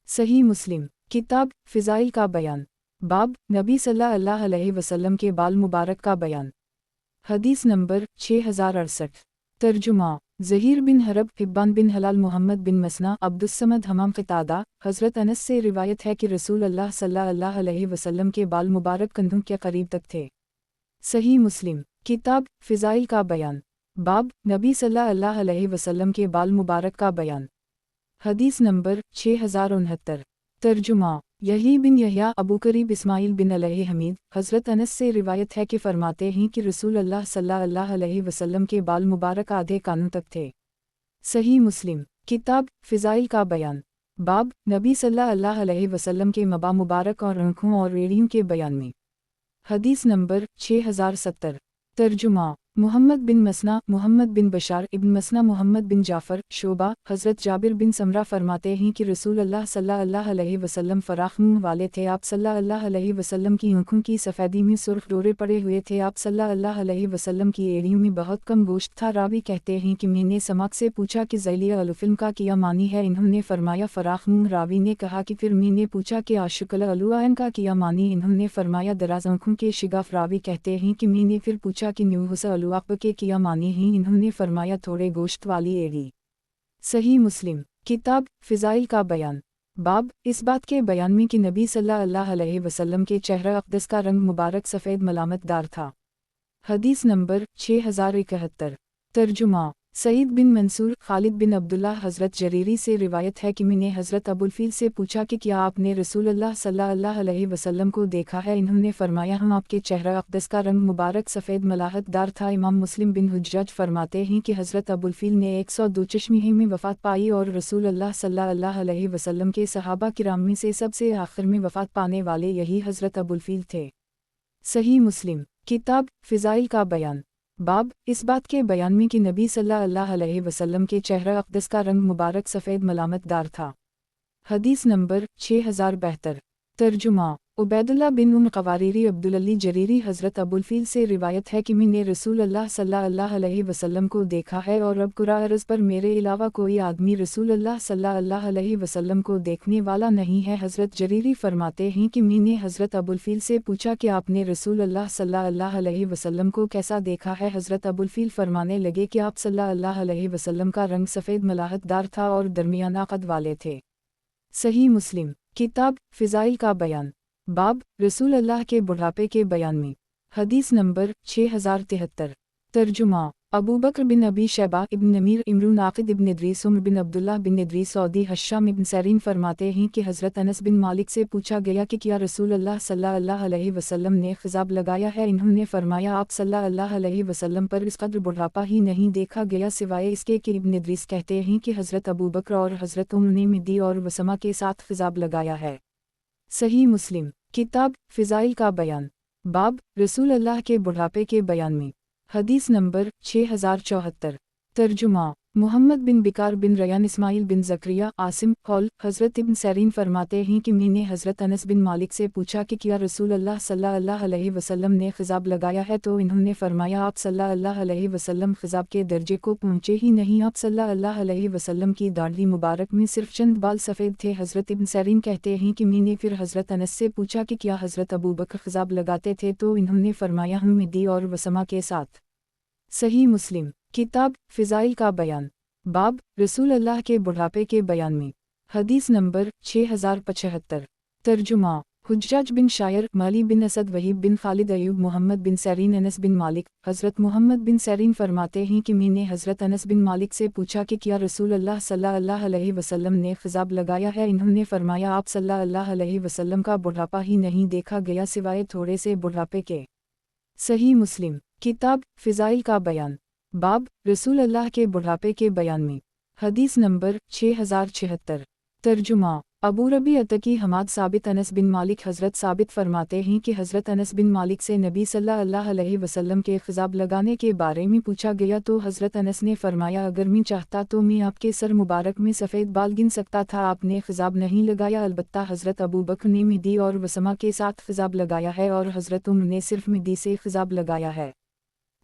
सही मुस्लिम किताब फ़िज़ाइल का बयान। बाब नबी सल्लल्लाहु अलैहि वसल्लम के बाल मुबारक का बयान। हदीस नंबर 6068। तर्जुमा ज़हीर बिन हरब हिब्बान बिन हलाल मोहम्मद बिन मसना अब्दुस्समद हमाम क़तादा हज़रत अनस से रिवायत है कि रसूल अल्लाह सल्लल्लाहु अलैहि वसल्लम के बाल मुबारक कंधों के करीब तक थे। सही मुस्लिम किताब फ़िज़ाइल का बयान। बाब नबी सल्लल्लाहु अलैहि वसल्लम के बाल मुबारक का बयान। हदीस नंबर 6069। तर्जुमा यही बिन यहया अबू करीब इस्माइल बिन अलैहि हमीद हज़रत अनस से रिवायत है कि फरमाते हैं कि रसूल अल्लाह सल्लल्लाहु अलैहि वसल्लम के बाल मुबारक आधे कानों तक थे। सही मुस्लिम किताब फ़िज़ाइल का बयान। बाब नबी सल्लल्लाहु अलैहि वसल्लम के मबा मुबारक और आँखों और एड़ियों के बयान में। हदीस नंबर 6070। तर्जुमा मोहम्मद बिन मसना, मोहम्मद बिन बशार इब्न मसना, मोहम्मद बिन जाफ़र, शोबा हज़रत जाबिर बिन समरा फरमाते हैं कि रसूल अल्लाह सल्लल्लाहु अलैहि वसल्लम फ़राख़ मुँह वाले थे। आप सल्लल्लाहु अलैहि वसल्लम की आँखों की सफ़ेदी में सुर्ख डोरे पड़े हुए थे। आप सल्लल्लाहु अलैहि वसल्लम की एड़ियों में बहुत कम गोश्त था। रावी कहते हैं कि मैंने समाक से पूछा कि ज़ैलिया अलुफ़िल्म का क्या मानी है। इन्होंने फरमाया फ़राख़ मुँह। रावी ने कहा कि फिर मैंने पूछा कि आशुकल अलुआन का क्या मानी। इन्होंने फरमाया दराज़ आँखों के शिगाफ़। रावी कहते हैं कि मैंने फिर पूछा कि न्यूहुस अलुआक़ब के क्या मानी ही। इन्होंने फरमाया थोड़े गोश्त वाली एड़ी। सही मुस्लिम किताब फ़िज़ाइल का बयान। बाब इस बात के बयान में कि नबी सल्लल्लाहु अलैहि वसल्लम के चेहरा अक़दस का रंग मुबारक सफ़ेद मलामतदार था। हदीस नंबर 6071। तर्जुमा सईद बिन मंसूर खालिद बिन अब्दुल्लाह हज़रत जरीरी से रिवायत है कि मैंने हज़रत अबुलफ़ील से पूछा कि क्या आपने रसूल अल्लाह सल्लल्लाहु अलैहि वसल्लम को देखा है। इन्होंने फरमाया हम आपके चेहरा अक़दस का रंग मुबारक सफ़ेद मलाहतदार था। इमाम मुस्लिम बिन हुज्जज फरमाते हैं कि हज़रत अबुलफ़ील ने 102 चश्मीह में वफ़ात पाई और रसूल अल्लाह सल्लल्लाहु अलैहि वसल्लम के सहाबा किराम में से सबसे आखिर में वफ़ात पाने वाले यही हज़रत अबुलफ़ील थे। सही मुस्लिम किताब फ़िज़ाइल का बयान। बाब इस बात के बयान में कि नबी सल्लल्लाहु अलैहि वसल्लम के चेहरा अक़दस का रंग मुबारक सफ़ेद मलामतदार था। हदीस नंबर 6072। तर्जुमा उबैदुल्लाह बिन कवारीरी अब्दुल्ली जरीरी हज़रत अबुलफील से रिवायत है कि मैंने रसूल अल्लाह सल्लल्लाहु अलैहि वसल्लम को देखा है और अब कुरा अर्ज़ पर मेरे अलावा कोई आदमी रसूल अल्लाह सल्लल्लाहु अलैहि वसल्लम को देखने वाला नहीं है। हज़रत जरीरी फरमाते हैं कि मैंने हज़रत अबुलफील से पूछा कि आपने रसूल अल्लाह सल्लल्लाहु अलैहि वसल्लम को कैसा देखा है। हज़रत अबुलफील फरमाने लगे कि आप सल्लल्लाहु अलैहि वसल्लम का रंग सफ़ेद मलाहतदार था और दरमियाना कद वाले थे। सही मुस्लिम किताब फ़िज़ाइल का बयान बाब रसूल अल्लाह के बुढ़ापे के बयान में। हदीस नंबर 6073। तर्जुमा अबू बकर बिन अबी शैबा इब्न नमीर इमरून आक़िद इब्न इदरीस उमर बिन अब्दुल्लाह बिन इदरीस सऊदी हश्शाम इब्न सैरीन फरमाते हैं कि हज़रत अनस बिन मालिक से पूछा गया कि क्या रसूल अल्लाह सल्लल्लाहु अलैहि वसल्लम ने ख़िज़ाब लगाया है। इन्होंने फरमाया आप सल्लल्लाहु अलैहि वसल्लम पर इस कदर बुढ़ापा ही नहीं देखा गया सिवाय इसके कि इब्न इदरीस कहते हैं कि हज़रत अबू बकर और हज़रत उमर ने मिदी और वसमा के साथ ख़िज़ाब लगाया है। सही मुस्लिम किताब फ़िज़ाइल का बयान बाब रसूल अल्लाह के बुढ़ापे के बयान में। हदीस नंबर 6074। तर्जुमा मुहम्मद बिन बिकार बिन रयान इस्माइल बिन ज़करिया आसिम कौल हज़रत इब्न सैरीन फरमाते हैं कि मैंने हज़रत अनस बिन मालिक से पूछा कि क्या रसूल अल्लाह सल्लल्लाहु अलैहि वसल्लम ने ख़िज़ाब लगाया है, तो इन्होंने फरमाया आप सल्लल्लाहु अलैहि वसल्लम ख़िज़ाब के दर्जे को पहुँचे ही नहीं। आप सल्लल्लाहु अलैहि वसल्लम की दाढ़ी मुबारक में सिर्फ चंद बाल सफ़ेद थे। हज़रत इब्न सैरीन कहते हैं कि मैंने फिर हज़रत अनस से पूछा कि क्या हज़रत अबू बकर ख़िज़ाब लगाते थे, तो इन्होंने फरमाया हम मिदी और वसमा के साथ। सही मुस्लिम किताब फ़िज़ाइल का बयान बाब रसूल अल्लाह के बुढ़ापे के बयान में। हदीस नंबर 6075। तर्जुमा हुज्जाज बिन शायर माली बिन असद वहीब बिन खालिद अयूब मोहम्मद बिन सैरीन अनस बिन मालिक। हज़रत मोहम्मद बिन सैरीन फरमाते हैं कि मैंने हज़रत अनस बिन मालिक से पूछा कि क्या रसूल अल्लाह सल्लल्लाहु अलैहि वसल्लम ने ख़िज़ाब लगाया है। इन्होंने फरमाया आप सल्लल्लाहु अलैहि वसल्लम का बुढ़ापा ही नहीं देखा गया सिवाय थोड़े से बुढ़ापे के। सही मुस्लिम किताब फ़िज़ाइल का बयान बाब रसूल अल्लाह के बुढ़ापे के बयान में। हदीस नंबर 6076। तर्जुमा अबू रबी अतकी हमाद साबित अनस बिन मालिक हज़रत साबित फरमाते हैं कि हज़रत अनस बिन मालिक से नबी सल्लल्लाहु अलैहि वसल्लम के ख़िज़ाब लगाने के बारे में पूछा गया, तो हज़रत अनस ने फरमाया अगर मैं चाहता तो मैं आपके सर मुबारक में सफ़ेद बाल गिन सकता था। आपने ख़िज़ाब नहीं लगाया, अलबत्ता हज़रत अबू बकर ने मिदी और वसमा के साथ ख़िज़ाब लगाया है और हज़रत उमर ने सिर्फ मिदी से ख़िज़ाब लगाया है।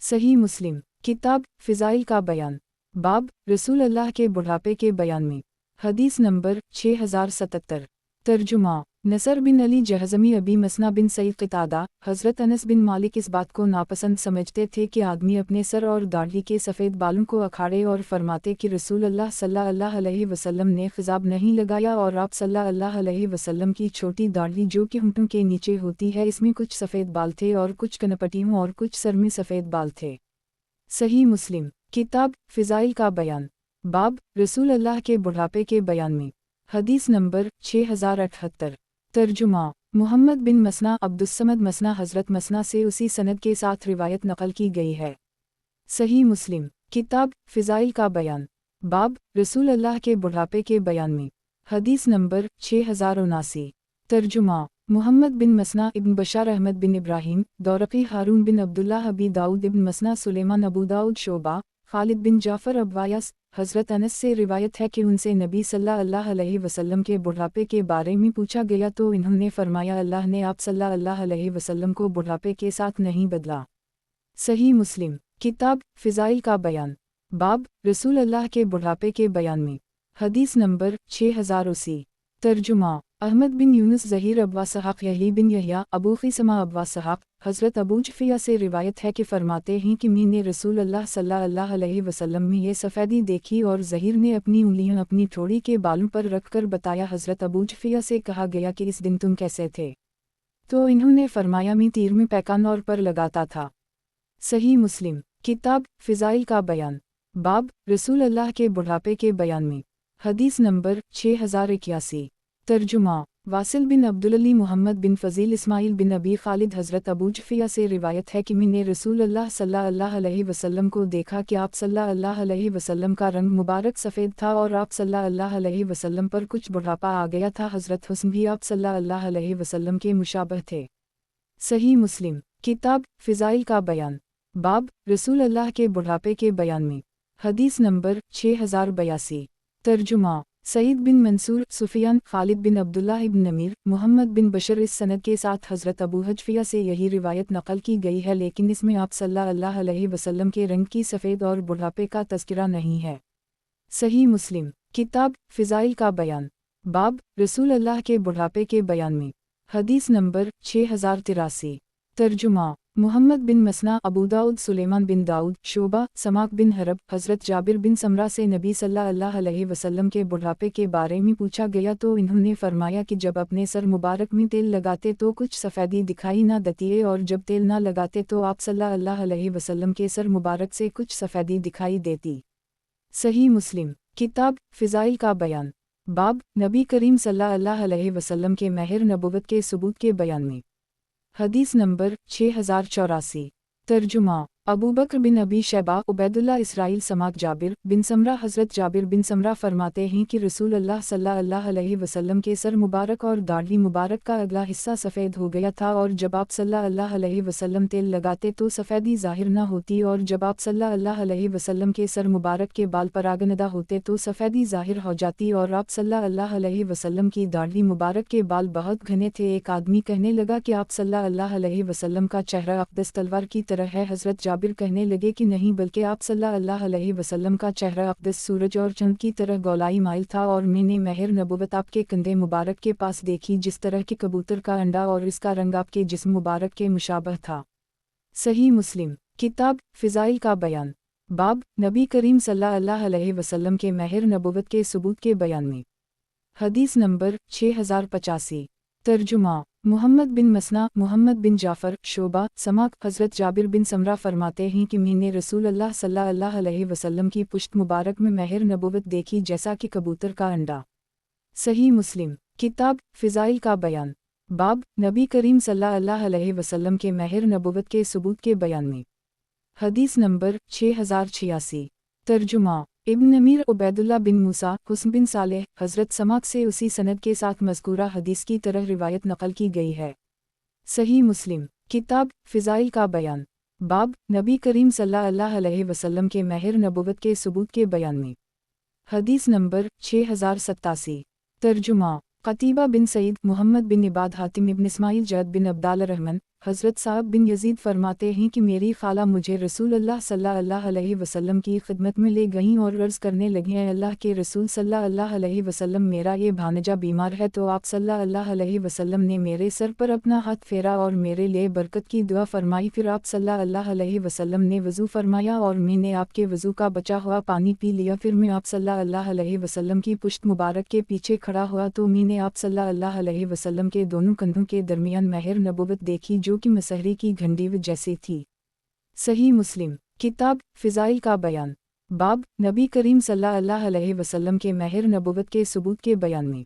सही मुस्लिम किताब फ़िज़ाइल का बयान बाब रसूल अल्लाह के बुढ़ापे के बयान में। हदीस नंबर 6077। तर्जुमा नसर बिन अली जहज़मी अबी मसना बिन सईद क़तादा हज़रत अनस बिन मालिक इस बात को नापसंद समझते थे कि आदमी अपने सर और दाढ़ी के सफ़ेद बालों को अखाड़े और फरमाते कि रसूल अल्लाह सल्लल्लाहु अलैहि वसल्लम ने ख़िज़ाब नहीं लगाया और आप सल्लल्लाहु अलैहि वसल्लम की छोटी दाढ़ी जो कि होंठों के नीचे होती है इसमें कुछ सफ़ेद बाल थे और कुछ कनपटियों और कुछ सर में सफ़ेद बाल थे। सही मुस्लिम किताब फ़िज़ाइल का बयान बाब रसूल अल्लाह के बुढ़ापे के बयान में। हदीस नंबर 6078। तर्जुमा मुहम्मद बिन मसना अब्दुस्समद मसना हज़रत मसना से उसी सनद के साथ रिवायत नकल की गई है। सही मुस्लिम किताब फ़िज़ाइल का बयान बाब रसूल अल्लाह के बुढ़ापे के बयान में। हदीस नंबर 6079। तर्जुमा मुहम्मद बिन मसना इब्न बशार अहमद बिन इब्राहीम दौरक़ी हारून बिन अब्दुल्लाह अबी दाऊद इब्न मसना सुलेमान अबू दाऊद शोबा खालिद बिन जाफ़र अब्वायस। हज़रत अनस से रिवायत है कि उनसे नबी सल्लल्लाहु अलैहि वसल्लम के बुढ़ापे के बारे में पूछा गया, तो इन्होंने फरमाया अल्लाह ने आप सल्लल्लाहु अलैहि वसल्लम को बुढ़ापे के साथ नहीं बदला। सही मुस्लिम किताब फ़िज़ाइल का बयान बाब रसूल अल्लाह के बुढ़ापे के बयान में। हदीस नंबर 6080। तर्जुमा अहमद बिन यूनुस ज़हीर अब्वा सहाक़ यही बिन यहया अबू ख़िसमा अब्वा सहाक़ हज़रत अबू जफ़िया से रिवायत है कि फ़रमाते हैं कि मैंने रसूल अल्लाह सल्लल्लाहु अलैहि वसल्लम में ये सफ़ेदी देखी और ज़हीर ने अपनी उंगलियां अपनी ठोड़ी के बालों पर रखकर बताया। हज़रत अबू जफ़िया से कहा गया कि इस दिन तुम कैसे थे, तो इन्होंने फरमाया मैं तीर में पैकान और पर लगाता था। सही मुस्लिम किताब फ़िज़ाइल का बयान बाब रसूल अल्लाह के बुढ़ापे के बयान में। हदीस नंबर 6081। तर्जुमा वासिल बिन अब्दुल्ली मोहम्मद बिन फ़ज़ील इस्माइल बिन अबी खालिद हज़रत अबू जफ़िया से रिवायत है कि मैंने रसूल अल्लाह सल्लल्लाहु अलैहि वसल्लम को देखा कि आप सल्लल्लाहु अलैहि वसल्लम का रंग मुबारक सफ़ेद था और आप सल्लल्लाहु अलैहि वसल्लम पर कुछ बुढ़ापा आ गया था। हज़रत हुस्न भी आप सल्लल्लाहु अलैहि वसल्लम के मुशाबह थे। सही मुस्लिम किताब फ़िज़ाइल का बयान बाब रसूल अल्लाह के बुढ़ापे के बयान में। हदीस नंबर 6082। तर्जुमा सईद बिन मंसूर, सुफियान, खालिद बिन अब्दुल्ला इब्न नमीर, मोहम्मद बिन बशर इस सनद के साथ हज़रत अबू हजफिया से यही रिवायत नकल की गई है, लेकिन इसमें आप सल्लल्लाहु अलैहि वसल्लम के रंग की सफ़ेद और बुढ़ापे का तज़किरा नहीं है। सही मुस्लिम किताब फ़िज़ाइल का बयान, बाब रसूल अल्लाह के बुढ़ापे के बयान में। हदीस नंबर 6083। तर्जुमा मुहम्मद बिन मसना, अबू दाऊद, सुलेमान बिन दाऊद, शोबा, समाक बिन हरब, हज़रत जाबिर बिन समरा से नबी सल्लल्लाहु अलैहि वसल्लम के बुढ़ापे के बारे में पूछा गया तो इन्होंने फरमाया कि जब अपने सर मुबारक में तेल लगाते तो कुछ सफ़ेदी दिखाई न देती है, और जब तेल न लगाते तो आप सल्लल्लाहु अलैहि वसल्लम के सर मुबारक से कुछ सफ़ेदी दिखाई देती। सही मुस्लिम किताब फ़िज़ाइल का बयान, बाब नबी करीम सल्लल्लाहु अलैहि वसल्लम के महर नबुवत के सबूत के बयान में। हदीस नंबर 6084। तर्जुमा अबू बकर बिन अबी शैबा, उबैदुल्लाह, इसराइल, समाक, जाबिर बिन समरा। हज़रत जाबिर बिन समरा फरमाते हैं कि रसूल अल्लाह सल्लल्लाहु अलैहि वसल्लम के सर मुबारक और दाढ़ी मुबारक का अगला हिस्सा सफ़ेद हो गया था, और जब आप सल्लल्लाहु अलैहि वसल्लम तेल लगाते तो सफ़ेदी ज़ाहिर न होती, और जब आप सल्लल्लाहु अलैहि वसल्लम के सर मुबारक के बाल परागनदा होते तो सफ़ेदी ज़ाहिर हो जाती, और आप सल्लल्लाहु अलैहि वसल्लम की दाढ़ी मुबारक के बाल बहुत घने थे। एक आदमी कहने लगा कि आप सल्लल्लाहु अलैहि वसल्लम का चेहरा अक़दस तलवार की तरह है। हज़रत जाबिर कहने लगे कि नहीं, बल्कि आप सल्लल्लाहु अलैहि वसल्लम का चेहरा अक़दस सूरज और चंद की तरह गोलाई माइल था, और मैंने महर नबुवत आपके कंधे मुबारक के पास देखी जिस तरह के कबूतर का अंडा, और इसका रंग आपके जिस्म मुबारक के मुशाबह था। सही मुस्लिम किताब फ़िज़ाइल का बयान, बाब नबी करीम सल्लल्लाहु अलैहि वसल्लम के महर नबुवत के सबूत के बयान में। हदीस नंबर 6085। तर्जुमा मुहम्मद बिन मसना, मोहम्मद बिन जाफ़र, शोबा, समाक, हज़रत जाबिर बिन समरा फरमाते हैं कि मैंने रसूल अल्लाह सल्लल्लाहु अलैहि वसल्लम की पुश्त मुबारक में महर नबुवत देखी जैसा कि कबूतर का अंडा। सही मुस्लिम किताब फ़िज़ाइल का बयान, बाब नबी करीम सल्लल्लाहु अलैहि वसल्लम के महर नबुवत के सबूत के बयान में। हदीस नंबर 6086। तर्जुमा इब्न नमीर, उबैदुल्लाह बिन मूसा, हुस्न बिन सालेह, हज़रत समाक से उसी सनद के साथ मज़कूरा हदीस की तरह रिवायत नकल की गई है। सही मुस्लिम किताब फ़िज़ाइल का बयान, बाब नबी करीम सल्लल्लाहु अलैहि वसल्लम के महर नबुवत के सबूत के बयान में। हदीस नंबर 6087। तर्जुमा क़तीबा बिन सईद, मोहम्मद बिन इबाद, हातिम इब्न इस्माइल, जद बिन अब्दाल रहमान, हज़रत साहब बिन यजीद फरमाते हैं कि मेरी खाला मुझे रसूल अल्लाह सल्लल्लाहु अलैहि वसल्लम की खिदमत में ले गईं और अर्ज़ करने लगीं, अल्लाह के रसूल सल्लल्लाहु अलैहि वसल्लम, मेरा ये भानजा बीमार है। तो आप सल्लल्लाहु अलैहि वसल्लम ने मेरे सर पर अपना हाथ फेरा और मेरे लिए बरकत की दुआ फरमाई। फिर आप सल्लल्लाहु अलैहि वसल्लम ने वज़ू फरमाया और मैंने आपके वज़ू का बचा हुआ पानी पी लिया। फिर मैं आप सल्लल्लाहु अलैहि वसल्लम की पुश्त मुबारक के पीछे खड़ा हुआ तो मैंने आप सल्लल्लाहु अलैहि वसल्लम के दोनों कंधों के दरमियान महर नबुवत देखी जो कि मसहरी की घंटी जैसी थी। सही मुस्लिम किताब फ़िज़ाइल का बयान, बाब नबी करीम सल्लल्लाहु अलैहि वसल्लम के महर नबुवत के सबूत के बयान में।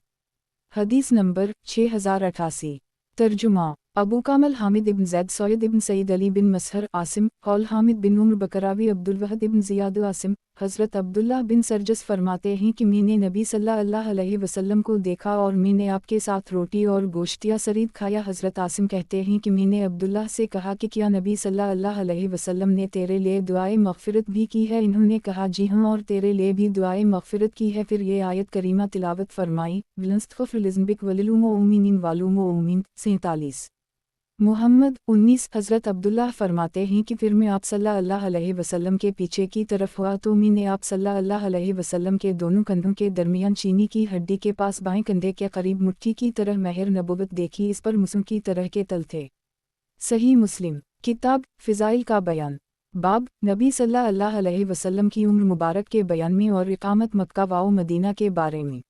हदीस नंबर 6088। तर्जुमा अबू कामल, हामिद इब्न ज़ैद, सैयद इब्न सईद, अली बिन मसहर, आसिम, कौल हामिद बिन उम्र, बकरावी, अब्दुल वहद इब्न ज़ियाद, आसिम, हज़रत अब्दुल्लाह बिन सरजस फरमाते हैं कि मैंने नबी सल्लल्लाहु अलैहि वसल्लम को देखा और मैंने आपके साथ रोटी और गोश्त या सरीद खाया। हज़रत आसिम कहते हैं कि मैंने अब्दुल्लाह से कहा कि क्या नबी सल्लल्लाहु अलैहि वसल्लम ने तेरे लिए दुआए मग़फ़िरत भी की है? इन्होंने कहा जी हाँ, और तेरे लिए भी दुआए मग़फ़िरत की है। फिर ये आयत करीमा तिलावत फरमाई, वलस्तग़फ़िर लिज़म्बिक वलिल मुमिनीन 47। मुहम्मद 19। हज़रत अब्दुल्लाह फरमाते हैं कि फिर मैं आप सल्लल्लाहु अलैहि वसल्लम के पीछे की तरफ हुआ तो मैंने आप सल्लल्लाहु अलैहि वसल्लम के दोनों कंधों के दरमियान चीनी की हड्डी के पास बाएं कंधे के करीब मुट्ठी की तरह महर नबुवत देखी, इस पर मुसम की तरह के तल थे। सही मुस्लिम किताब फ़िज़ाइल का बयान, बाब नबी सल्लल्लाहु अलैहि वसल्लम की उम्र मुबारक के बयान में और इक़ामत मक्का व मदीना के बारे में।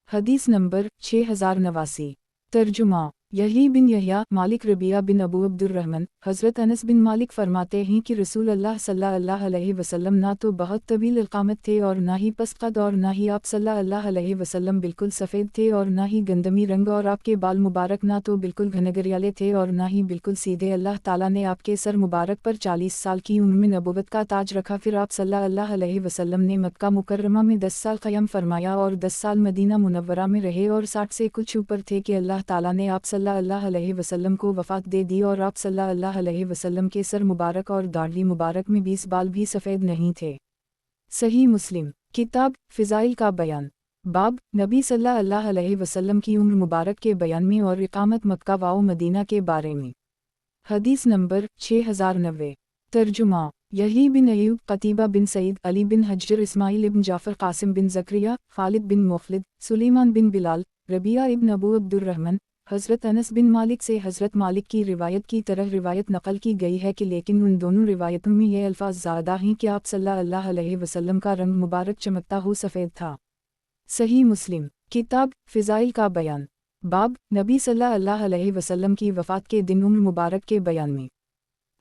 हदीस नंबर 6089। तर्जुमा यही बिन यहया, मालिक, रबिया बिन अबू अब्दुर्रहमान, हज़रत अनस बिन मालिक फरमाते हैं कि रसूल अल्लाह सल्लल्लाहु अलैहि वसल्लम ना तो बहुत तवील इक़ामत थे और ना ही पसक़द, और ना ही आप सल्लल्लाहु अलैहि वसल्लम बिल्कुल सफ़ेद थे और ना ही गंदमी रंग, और आपके बाल मुबारक ना तो बिल्कुल घनघरियाले थे और ना ही बिल्कुल सीधे। अल्लाह ताला ने आपके सर मुबारक पर 40 साल की उम्र में नबुवत का ताज रखा। फिर आप सल्लल्लाहु अलैहि वसल्लम ने मक्का मुकर्रमा में 10 साल क़याम फरमाया और 10 साल मदीना मुनव्वरा में रहे और 60 से कुछ ऊपर थे कि अल्लाह ताला ने आप सल्लल्लाहु अलैहि वसल्लम को वफ़ात दे दी और आप सल्लल्लाहु अलैहि वसल्लम के सर मुबारक और दाढ़ी मुबारक में 20 बाल भी सफ़ेद नहीं थे। सही मुस्लिम किताब फ़िज़ाइल का बयान, बाब नबी सल्लल्लाहु अलैहि वसल्लम की उम्र मुबारक के बयान में और इकामत मक्का व मदीना के बारे में। हदीस नंबर 6090। तर्जुमा यही बिन अयूब, कतीबा बिन सईद, अली बिन हज्जर, इस्माइल इब्न जाफ़र, कासिम बिन ज़करिया, खालिद बिन मुखलिद, सुलेमान बिन बिलाल, रबिया इब्न अबू अब्दुर्रहमान, हज़रत अनस बिन मालिक से हज़रत मालिक की रिवायत की तरह रिवायत नकल की गई है कि लेकिन उन दोनों रिवायतों में ये अल्फाज ज़्यादा हैं कि आप सल्लल्लाहु अलैहि वसल्लम का रंग मुबारक चमकता हुआ सफ़ेद था। सही मुस्लिम किताब फ़िज़ाइल का बयान। बाब नबी सल्लल्लाहु अलैहि वसल्लम की वफ़ात के दिन उम्र मुबारक के बयान में।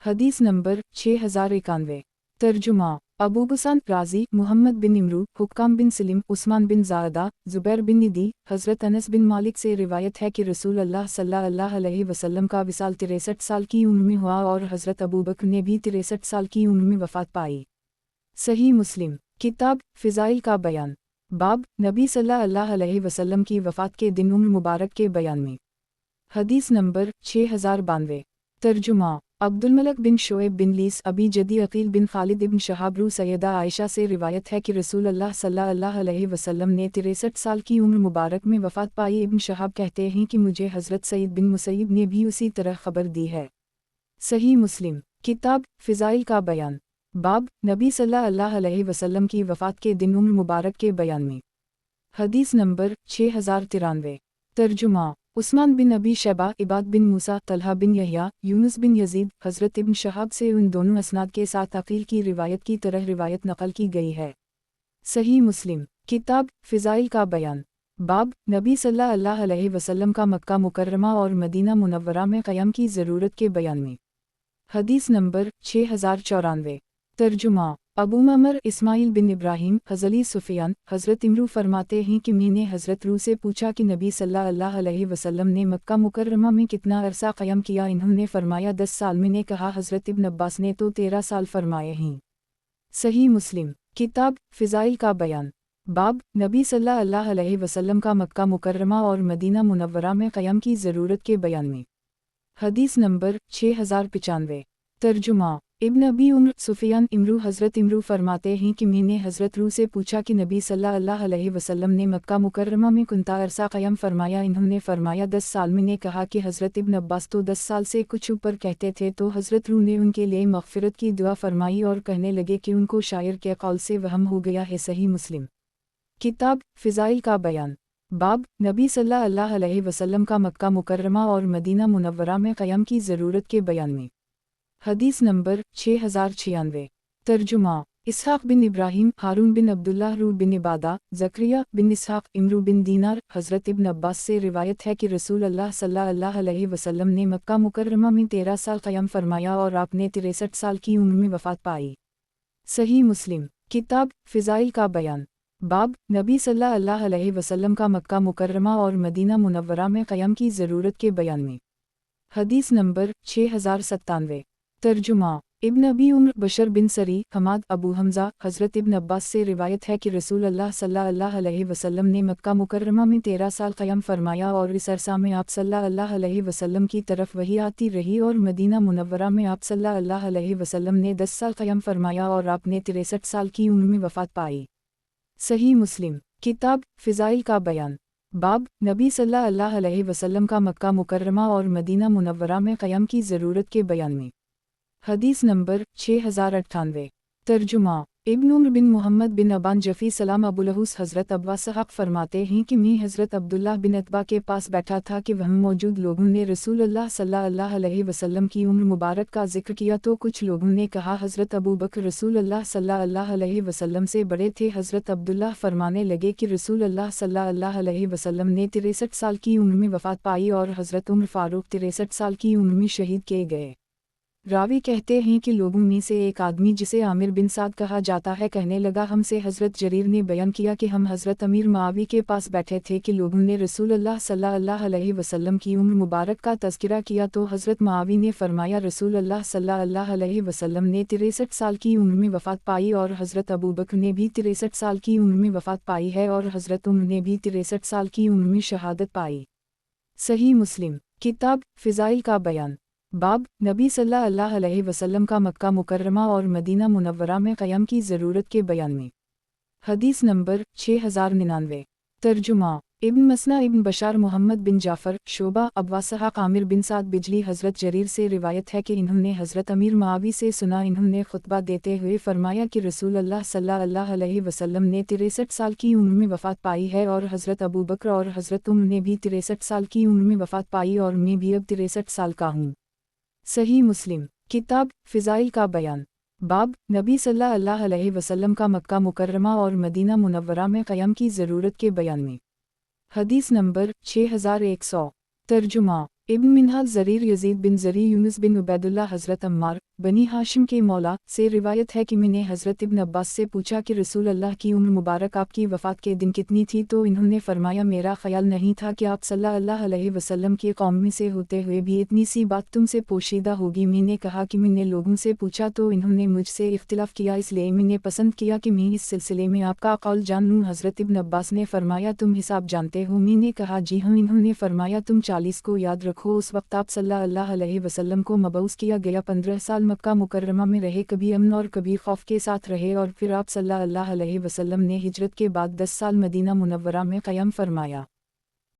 हदीस नंबर 6091। तर्जुमा अबू बसन राज़ी, मोहम्मद बिन इमरू, हुक्काम बिन सलीम, उस्मान बिन ज़ायदा, ज़ुबैर बिन निदी, हज़रत अनस बिन मालिक से रिवायत है कि रसूल अल्लाह सल्लल्लाहु अलैहि वसल्लम का विसाल 63 साल की उम्र में हुआ और हज़रत अबू बकर ने भी 63 साल की उम्र में वफ़ात पाई। सही मुस्लिम किताब फ़िज़ाइल का बयान। बाब नबी सल्लल्लाहु अलैहि वसल्लम की वफ़ात के दिन उम्र मुबारक के बयान में। हदीस नंबर 6092। तर्जुमा अब्दुलमलक बिन शोएब बिन लीस, अबी जदी अकील बिन खालिद इब्न शहाब रू सैयदा आयशा से रिवायत है कि रसूल अल्लाह सल्लल्लाहु अलैहि वसल्लम ने 63 साल की उम्र मुबारक में वफ़ात पाई। इब्न शहाब कहते हैं कि मुझे हज़रत सईद बिन मुसैयब ने भी उसी तरह खबर दी है। सही मुस्लिम किताब फ़िज़ाइल का बयान। बाब नबी सल्लल्लाहु अलैहि वसल्लम की वफ़ात के दिन उम्र मुबारक के बयान में। हदीस नंबर 6093। तर्जुमा उस्मान बिन अबी शैबा, इबाद बिन मूसा, तलहा बिन यहया, यूनुस बिन यजीद, हज़रत इब्न शहाब से उन दोनों असनाद के साथ अकील की रिवायत की तरह रिवायत नकल की गई है। सही मुस्लिम किताब फ़िज़ाइल का बयान। बाब नबी सल्लल्लाहु अलैहि वसल्लम का मक्का मुकर्रमा और मदीना मुनव्वरा में क़याम की ज़रूरत के बयान में। हदीस नंबर 6094। तर्जुमा अबू ममर इस्माइल बिन इब्राहीम हज़ली सुफ़ियान, हज़रत इमरू फरमाते हैं कि मैंने हज़रत रू से पूछा कि नबी सल्लल्लाहु अलैहि वसल्लम ने मक्का मुकर्रमा में कितना अरसा क़याम किया। इन्होंने फरमाया 10 साल। मैंने कहा हज़रत इब्न अब्बास ने तो 13 साल फरमाए हैं। सही मुस्लिम किताब फ़िज़ाइल का बयान। बाब नबी सल्लल्लाहु अलैहि वसल्लम का मक्का मुकर्रमा और मदीना मुनव्वरा में क़याम की ज़रूरत के बयान में। हदीस नंबर 6095। तर्जुमा इब्न अबी उम्र सुफ़ियान इमरू, हज़रत इमरू फरमाते हैं कि मैंने हज़रत रू से पूछा कि नबी सल्लल्लाहु अलैहि वसल्लम ने मक्का मुकर्रमा में कितना अरसा क़याम फरमाया। इन्होंने फरमाया 10 साल। मैंने कहा कि हज़रत इब्न अब्बास तो 10 साल से कुछ ऊपर कहते थे। तो हज़रत रू ने उनके लिए मग़फ़िरत की दुआ फरमाई और कहने लगे कि उनको शायर के कौल से वहम हो गया है। सही मुस्लिम किताब फ़िज़ाइल का बयान। बाब नबी सल्लल्लाहु अलैहि वसल्लम का मक्का मुकर्रमा और मदीना मुनव्वरा में क़याम की ज़रूरत के बयान में। हदीस नंबर 6096। तर्जुमा इसहाक़ बिन इब्राहीम, हारून बिन अब्दुल्लाह, रू बिन इबादा, ज़करिया बिन इसहाक़, इमरू बिन दीनार, हज़रत इब्न अब्बास से रिवायत है कि रसूल अल्लाह सल्लल्लाहु अलैहि वसल्लम ने मक्का मुकर्रमा में 13 साल क़याम फरमाया और आपने 63 साल की उम्र में वफ़ात पाई। सही मुस्लिम किताब फ़िज़ाइल का बयान। बाब नबी सल्लल्लाहु अलैहि वसल्लम का मक्का मुकर्रमा और मदीना मुनव्वरा में क़याम की ज़रूरत के बयान में। हदीस नंबर 6097। तर्जुमा इब्न अबी उम्र बशर बिन सरी, हमाद, अबू हमज़ा, हज़रत इब्न अब्बास से रिवायत है कि रसूल अल्लाह सल्लल्लाहु अलैहि वसल्लम ने मक्का मुकर्रमा में 13 साल क़याम फरमाया और इस अरसा में आप सल्लल्लाहु अलैहि वसल्लम की तरफ वही आती रही और मदीना मुनव्वरा में आप सल्लल्लाहु अलैहि वसल्लम ने 10 साल क़याम फरमाया और आपने 63 साल की उम्र में वफ़ात पाई। सही मुस्लिम किताब फ़िज़ाइल का बयान। बाब नबी सल्लल्लाहु अलैहि वसल्लम का मक्का मुकर्रमा और मदीना मुनव्वरा में क़याम की ज़रूरत के बयान में। हदीस नंबर 6098। तर्जुमा इब्न उम्र बिन मोहम्मद बिन अबान जफ़ी सलाम अबुलहूस, हज़रत अब्बा साहब फरमाते हैं कि मैं हज़रत अब्दुल्लाह बिन अतबा के पास बैठा था कि वहाँ मौजूद लोगों ने रसूल अल्लाह सल्लल्लाहु अलैहि वसल्लम की उम्र मुबारक का जिक्र किया तो कुछ लोगों ने कहा हज़रत अबू बकर रसूल अल्लाह सल्लल्लाहु अलैहि वसल्लम से बड़े थे। हज़रत अब्दुल्लाह फरमाने लगे कि रसूल अल्लाह सल्लल्लाहु अलैहि वसल्लम ने 63 साल की उम्र में वफ़ात पाई और हज़रत उमर फ़ारूक 63 साल की उम्र में शहीद किए गए। रावी कहते हैं कि लोगों में से एक आदमी जिसे आमिर बिन साद कहा जाता है कहने लगा हमसे हज़रत जरीर ने बयान किया कि हम हज़रत अमीर मुआवी के पास बैठे थे कि लोगों ने रसूल अल्लाह सल्लल्लाहु अलैहि वसल्लम की उम्र मुबारक का तज़किरा किया तो हज़रत मुआवी ने फरमाया रसूल अल्लाह सल्लल्लाहु अलैहि वसल्लम ने 63 साल की उम्र में वफ़ात पाई और हज़रत अबू बकर ने भी 63 साल की उम्र में वफ़ात पाई है और हज़रत उमर ने भी 63 साल की उम्र में शहादत पाई। सही मुस्लिम किताब फ़िज़ाइल का बयान। बाब नबी सल्लल्लाहु अलैहि वसल्लम का मक्का मुकर्रमा और मदीना मुनव्वरा में क़याम की ज़रूरत के बयान में। हदीस नंबर 6099। ترجمہ ابن مسنا ابن بشار محمد بن جعفر شعبہ ابواسحاق عامر بن سعد بجلی حضرت جریر سے روایت ہے کہ انہوں نے حضرت امیر معاوی سے سنا، انہوں نے خطبہ دیتے ہوئے فرمایا کہ رسول اللہ صلی اللہ علیہ وسلم نے 63 سال کی عمر میں وفات پائی ہے، اور حضرت ابوبکر اور حضرت عمر نے بھی 63 سال کی عمر میں وفات پائی، اور میں بھی اب 63 سال کا ہوں۔ صحیح مسلم کتاب فضائل کا بیان باب نبی صلی اللہ علیہ وسلم کا مکہ مکرمہ اور مدینہ منورہ میں قیام کی ضرورت کے بیان میں۔ حدیث نمبر 6100 ترجمہ ابن منہال زریر یزید بن زری یونس بن عبید اللہ حضرت عمار بنی ہاشم کے مولا سے روایت ہے کہ میں نے حضرت ابن عباس سے پوچھا کہ رسول اللہ کی عمر مبارک آپ کی وفات کے دن کتنی تھی، تو انہوں نے فرمایا میرا خیال نہیں تھا کہ آپ صلی اللہ علیہ وسلم کی قوم میں سے ہوتے ہوئے بھی اتنی سی بات تم سے پوشیدہ ہوگی۔ میں نے کہا کہ میں نے لوگوں سے پوچھا تو انہوں نے مجھ سے اختلاف کیا، اس لیے میں نے پسند کیا کہ میں اس سلسلے میں آپ کا قول جان لوں۔ حضرت ابن عباس نے فرمایا تم حساب جانتے ہو؟ میں نے کہا جی ہاں۔ انہوں نے فرمایا تم 40 کو یاد رکھو، اس وقت آپ صلی اللہ علیہ وسلم کو مبعوث کیا گیا، 15 سال مکہ مکرمہ میں رہے، کبھی امن اور کبھی خوف کے ساتھ رہے، اور پھر آپ صلی اللہ علیہ وسلم نے ہجرت کے بعد 10 سال مدینہ منورہ میں قیام فرمایا۔